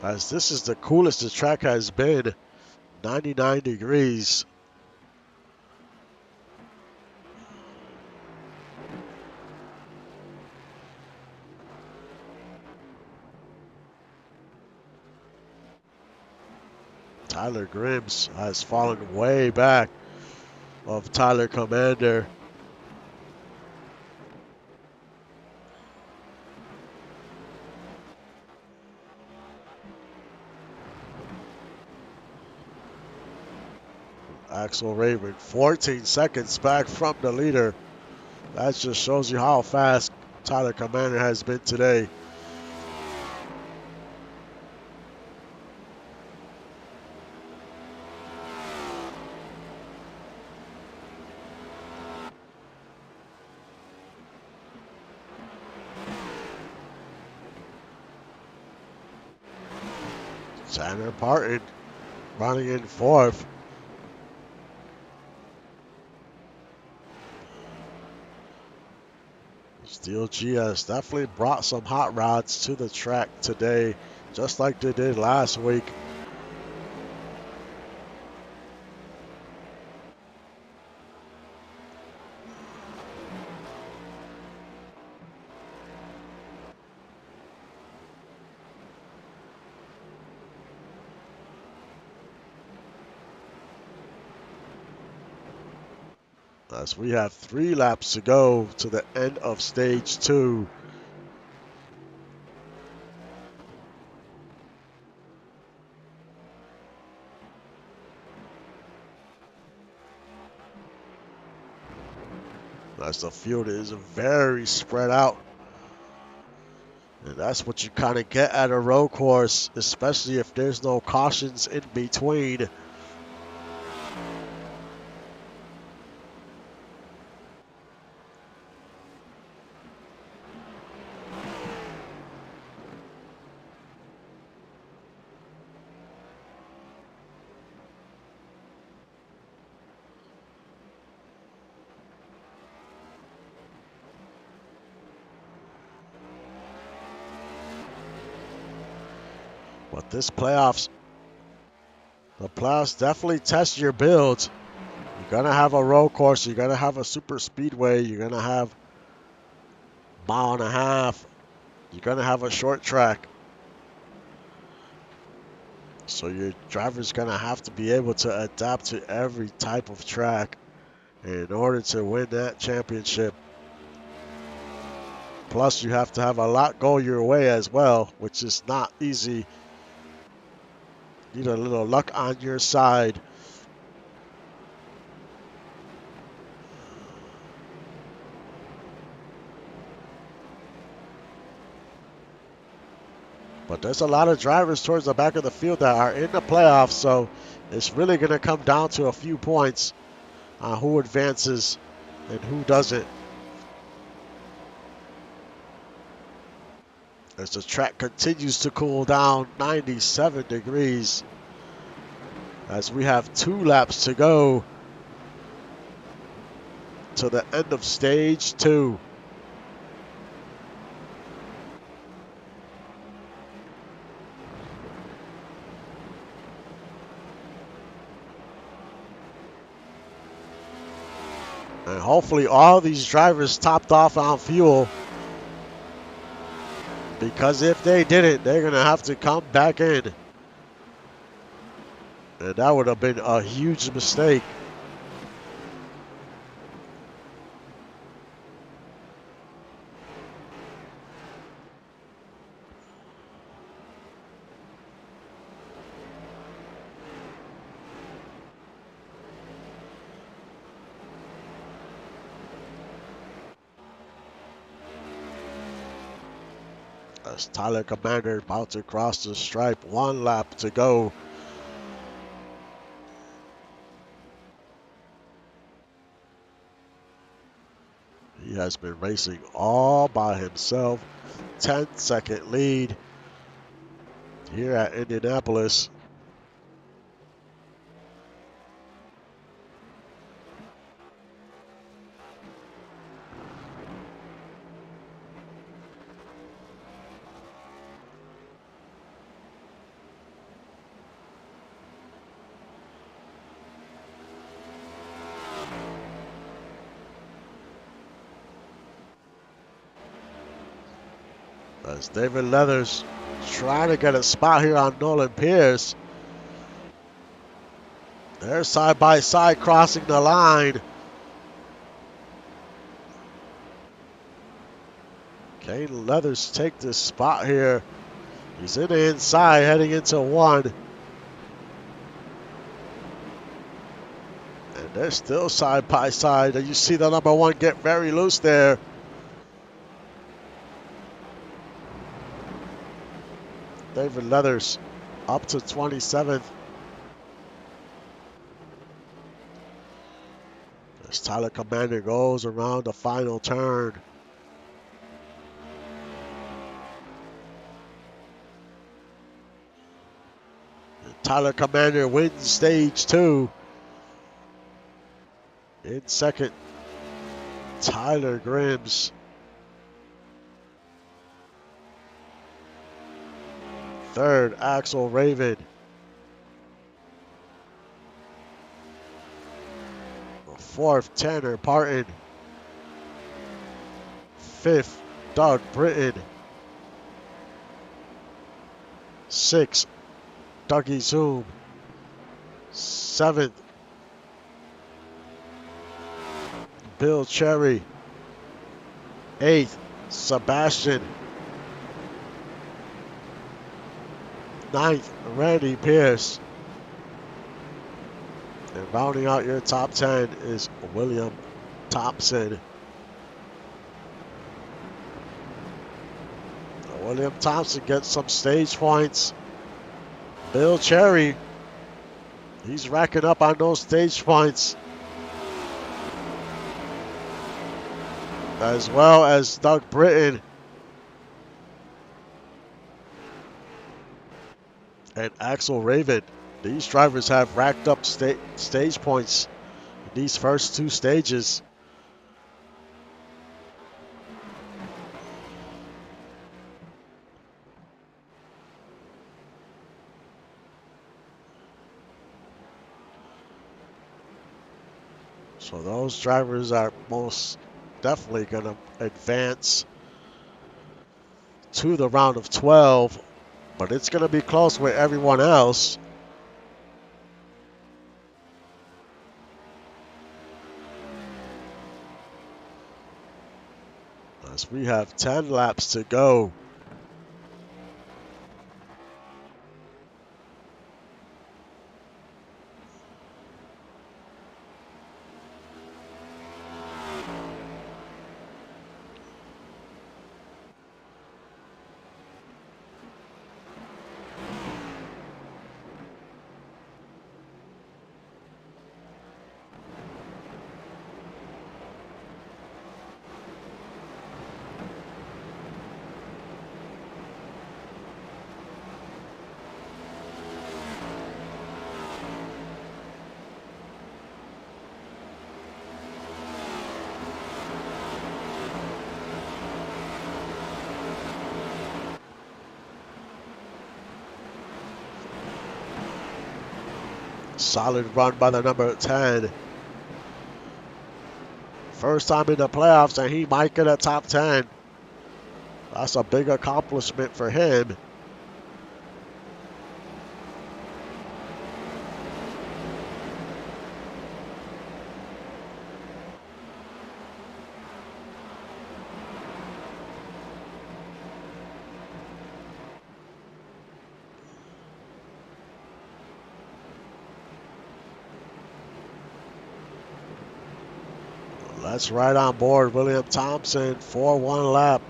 as this is the coolest the track has been. 99 degrees. Tyler Grims has fallen way back of Tyler Commander. Axel Raven, 14 seconds back from the leader. That just shows you how fast Tyler Commander has been today. Tanner Parton running in fourth. Steel G has definitely brought some hot rods to the track today, just like they did last week. As we have 3 laps to go to the end of stage 2. As the field is very spread out. And that's what you kind of get at a road course, especially if there's no cautions in between. But the playoffs definitely test your builds. You're going to have a road course. You're going to have a super speedway. You're going to have mile and a half. You're going to have a short track. So your driver's going to have to be able to adapt to every type of track in order to win that championship. Plus, you have to have a lot go your way as well, which is not easy. Need a little luck on your side. But there's a lot of drivers towards the back of the field that are in the playoffs, so it's really going to come down to a few points on who advances and who doesn't. As the track continues to cool down, 97 degrees. As we have 2 laps to go to the end of stage 2. And hopefully all these drivers topped off on fuel. Because if they didn't, they're going to have to come back in. And that would have been a huge mistake. As Tyler Commander about to cross the stripe, 1 lap to go. He has been racing all by himself. 10-second lead here at Indianapolis. As David Leathers trying to get a spot here on Nolan Pierce. They're side by side crossing the line. Kane Leathers take this spot here. He's in the inside heading into one. And they're still side by side. And you see the number one get very loose there. David Leathers up to 27th. As Tyler Commander goes around the final turn. And Tyler Commander wins stage 2. In second, Tyler Grims. Third, Axel Raven. Fourth, Tanner Parton. Fifth, Doug Britton. Sixth, Dougie Zoom. Seventh, Bill Cherry. Eighth, Sebastian. Ninth, Randy Pierce. And rounding out your top 10 is William Thompson. William Thompson gets some stage points. Bill Cherry, he's racking up on those stage points. As well as Doug Britton. And Axel Raven. These drivers have racked up stage points in these first 2 stages. So those drivers are most definitely going to advance to the round of 12, but it's going to be close with everyone else. As we have 10 laps to go. Solid run by the number 10. First time in the playoffs, and he might get a top 10. That's a big accomplishment for him. That's right on board. William Thompson for one lap.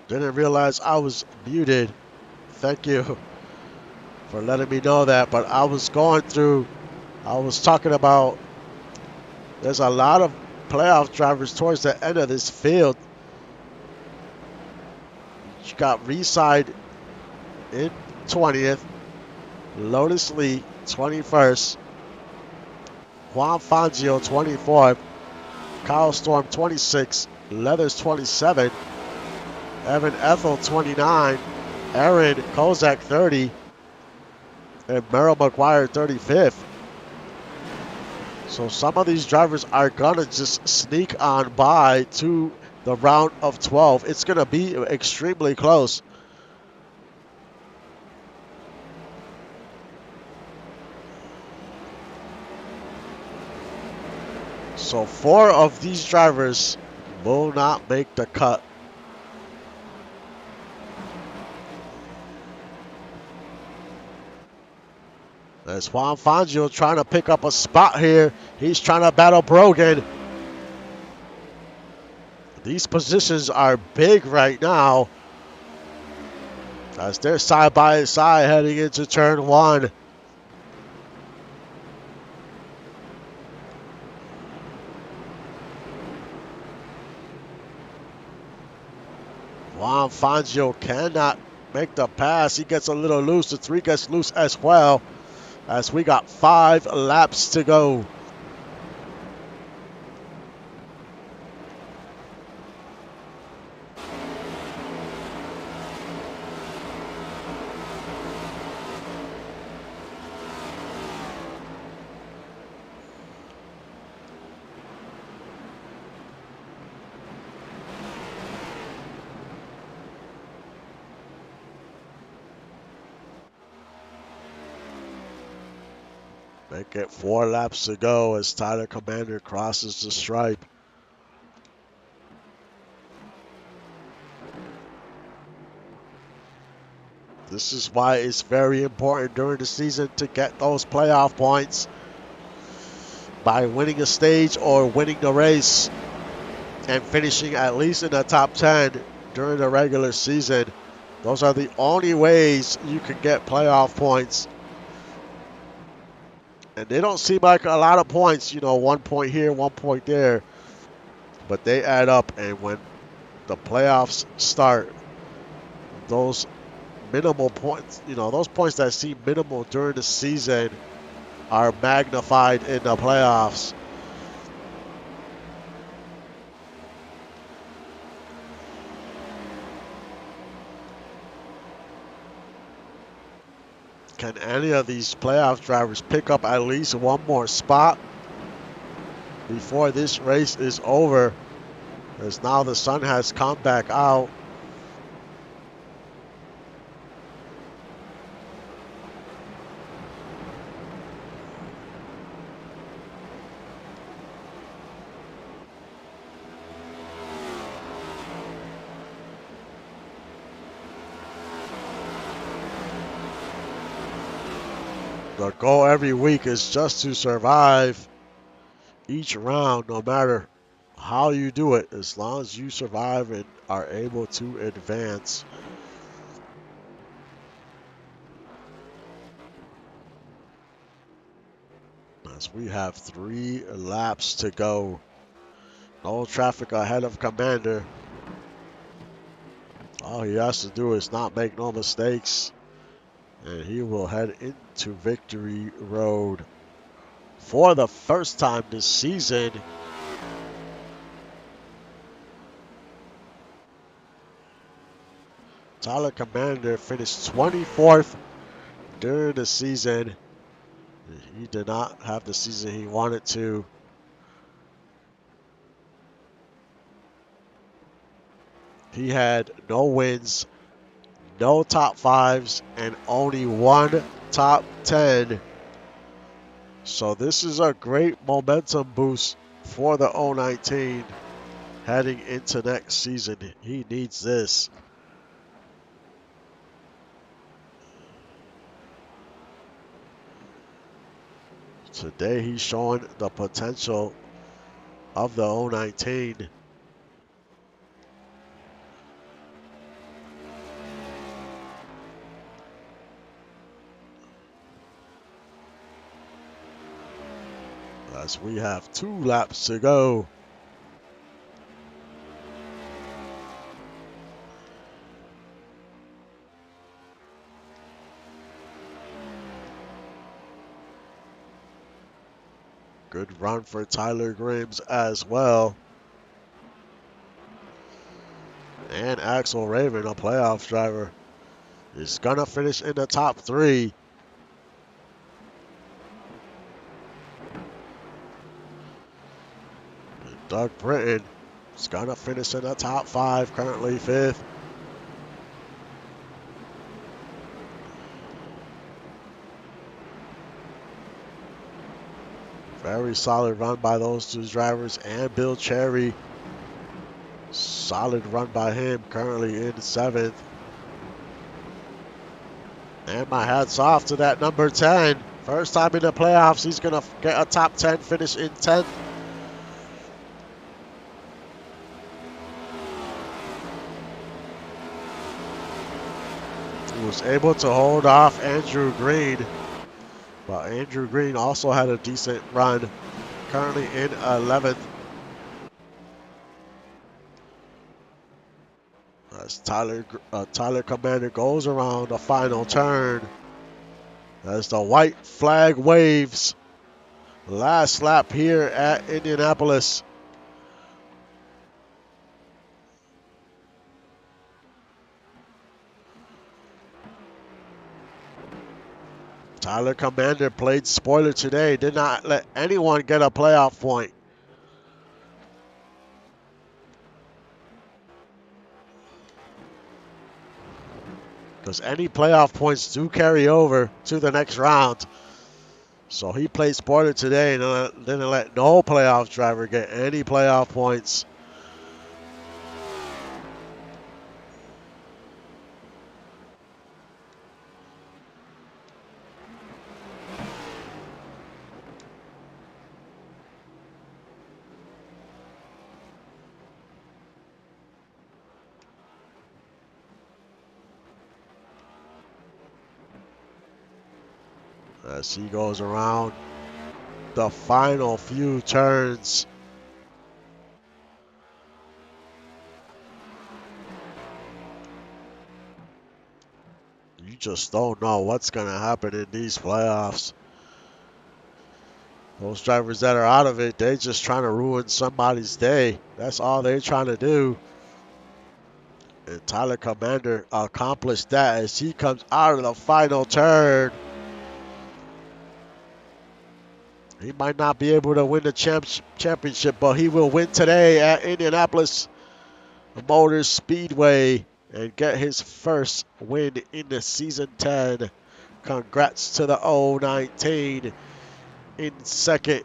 Didn't realize I was muted. Thank you for letting me know that. But I was I was talking about there's a lot of playoff drivers towards the end of this field. You got Reside in 20th, Lotus Lee 21st, Juan Fangio 24th, Kyle Storm 26th, Leathers 27, Evan Ethel 29, Aaron Kozak 30, and Merrill McGuire 35th. So some of these drivers are going to just sneak on by to the round of 12. It's going to be extremely close. So 4 of these drivers will not make the cut. There's Juan Fangio trying to pick up a spot here. He's trying to battle Brogan. These positions are big right now as they're side by side heading into turn 1. Juan Fangio cannot make the pass. He gets a little loose. The 3 gets loose as well as we got 5 laps to go. They get 4 laps to go as Tyler Commander crosses the stripe. This is why it's very important during the season to get those playoff points by winning a stage or winning the race and finishing at least in the top 10 during the regular season. Those are the only ways you can get playoff points. And they don't seem like a lot of points, 1 point here, 1 point there. But they add up, and when the playoffs start, those minimal points, those points that seem minimal during the season are magnified in the playoffs. Can any of these playoff drivers pick up at least 1 more spot before this race is over? As now the sun has come back out. The goal every week is just to survive each round, no matter how you do it, as long as you survive and are able to advance. As we have 3 laps to go. No traffic ahead of Commander. All he has to do is not make no mistakes, and he will head into Victory Road. For the first time this season, Tyler Commander finished 24th during the season. He did not have the season he wanted to. He had no wins, no top 5s, and only 1 top 10. So this is a great momentum boost for the 019 heading into next season. He needs this. Today he's showing the potential of the 019. as we have 2 laps to go. Good run for Tyler Grims as well. And Axel Raven, a playoff driver, is going to finish in the top 3. And Doug Britton is going to finish in the top 5, currently 5th. Very solid run by those 2 drivers, and Bill Cherry. Solid run by him, currently in 7th. And my hats off to that number 10. First time in the playoffs, he's going to get a top 10 finish in 10th. He was able to hold off Andrew Green. But Andrew Green also had a decent run, currently in 11th. As Tyler Commander goes around the final turn. As the white flag waves. Last lap here at Indianapolis. Tyler Commander played spoiler today. Did not let anyone get a playoff point. Because any playoff points do carry over to the next round. So he played spoiler today and didn't let no playoff driver get any playoff points. As he goes around the final few turns. You just don't know what's going to happen in these playoffs. Those drivers that are out of it, they're just trying to ruin somebody's day. That's all they're trying to do. And Tyler Commander accomplished that as he comes out of the final turn. He might not be able to win the championship, but he will win today at Indianapolis Motor Speedway and get his first win in the season 10. Congrats to the 019. In second,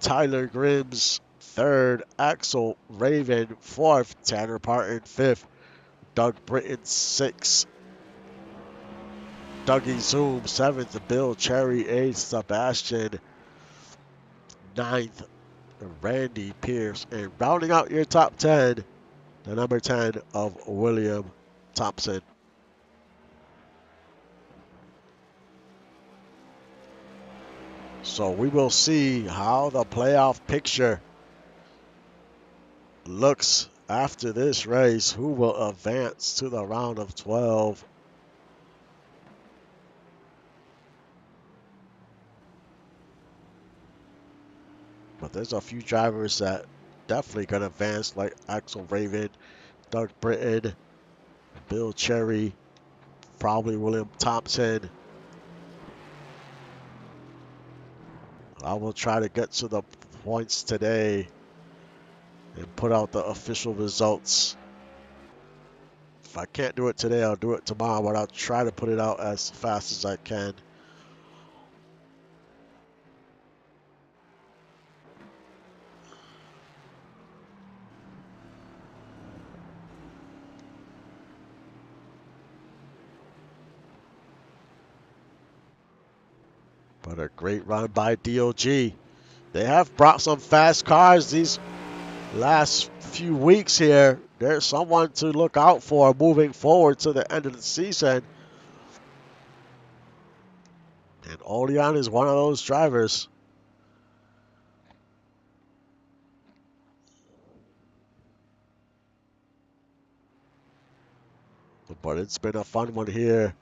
Tyler Grims. Third, Axel Raven. Fourth, Tanner Parton. Fifth, Doug Britton. Sixth, Dougie Zoom. Seventh, Bill Cherry. Eighth, Sebastian. Ninth, Randy Pierce. And rounding out your top 10, the number 10 of William Thompson. So we will see how the playoff picture looks after this race. Who will advance to the round of 12? But there's a few drivers that definitely gonna advance, like Axel Raven, Doug Britton, Bill Cherry, probably William Thompson. I will try to get to the points today and put out the official results. If I can't do it today, I'll do it tomorrow, but I'll try to put it out as fast as I can. But a great run by DOG. They have brought some fast cars these last few weeks here. There's someone to look out for moving forward to the end of the season. And Oleon is one of those drivers. But it's been a fun one here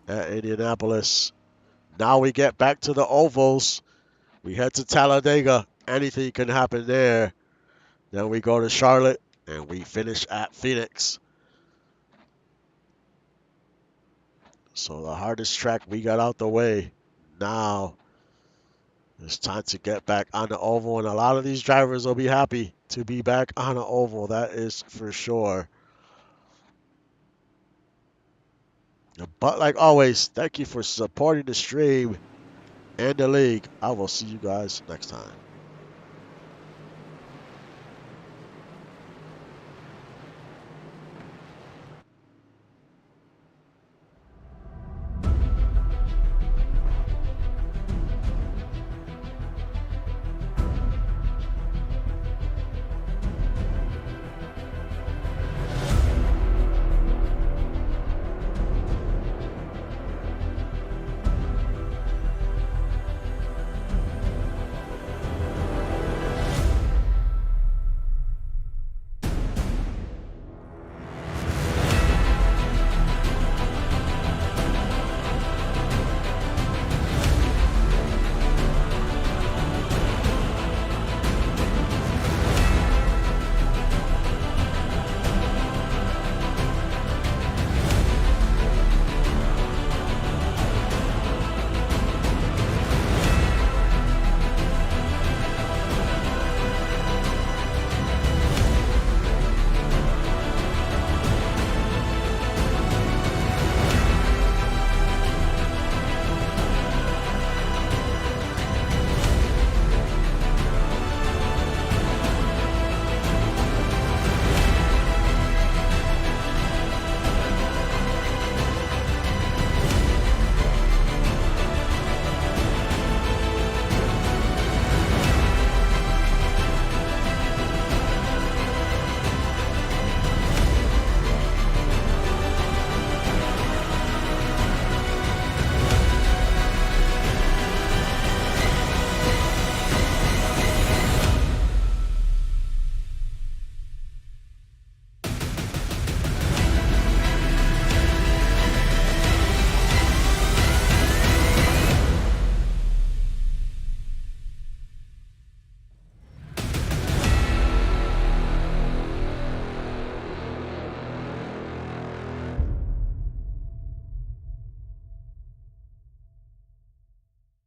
at Indianapolis. Now we get back to the ovals. We head to Talladega. Anything can happen there. Then we go to Charlotte and we finish at Phoenix. So the hardest track we got out the way. Now it's time to get back on the oval, and a lot of these drivers will be happy to be back on the oval. That is for sure. But like always, thank you for supporting the stream and the league. I will see you guys next time.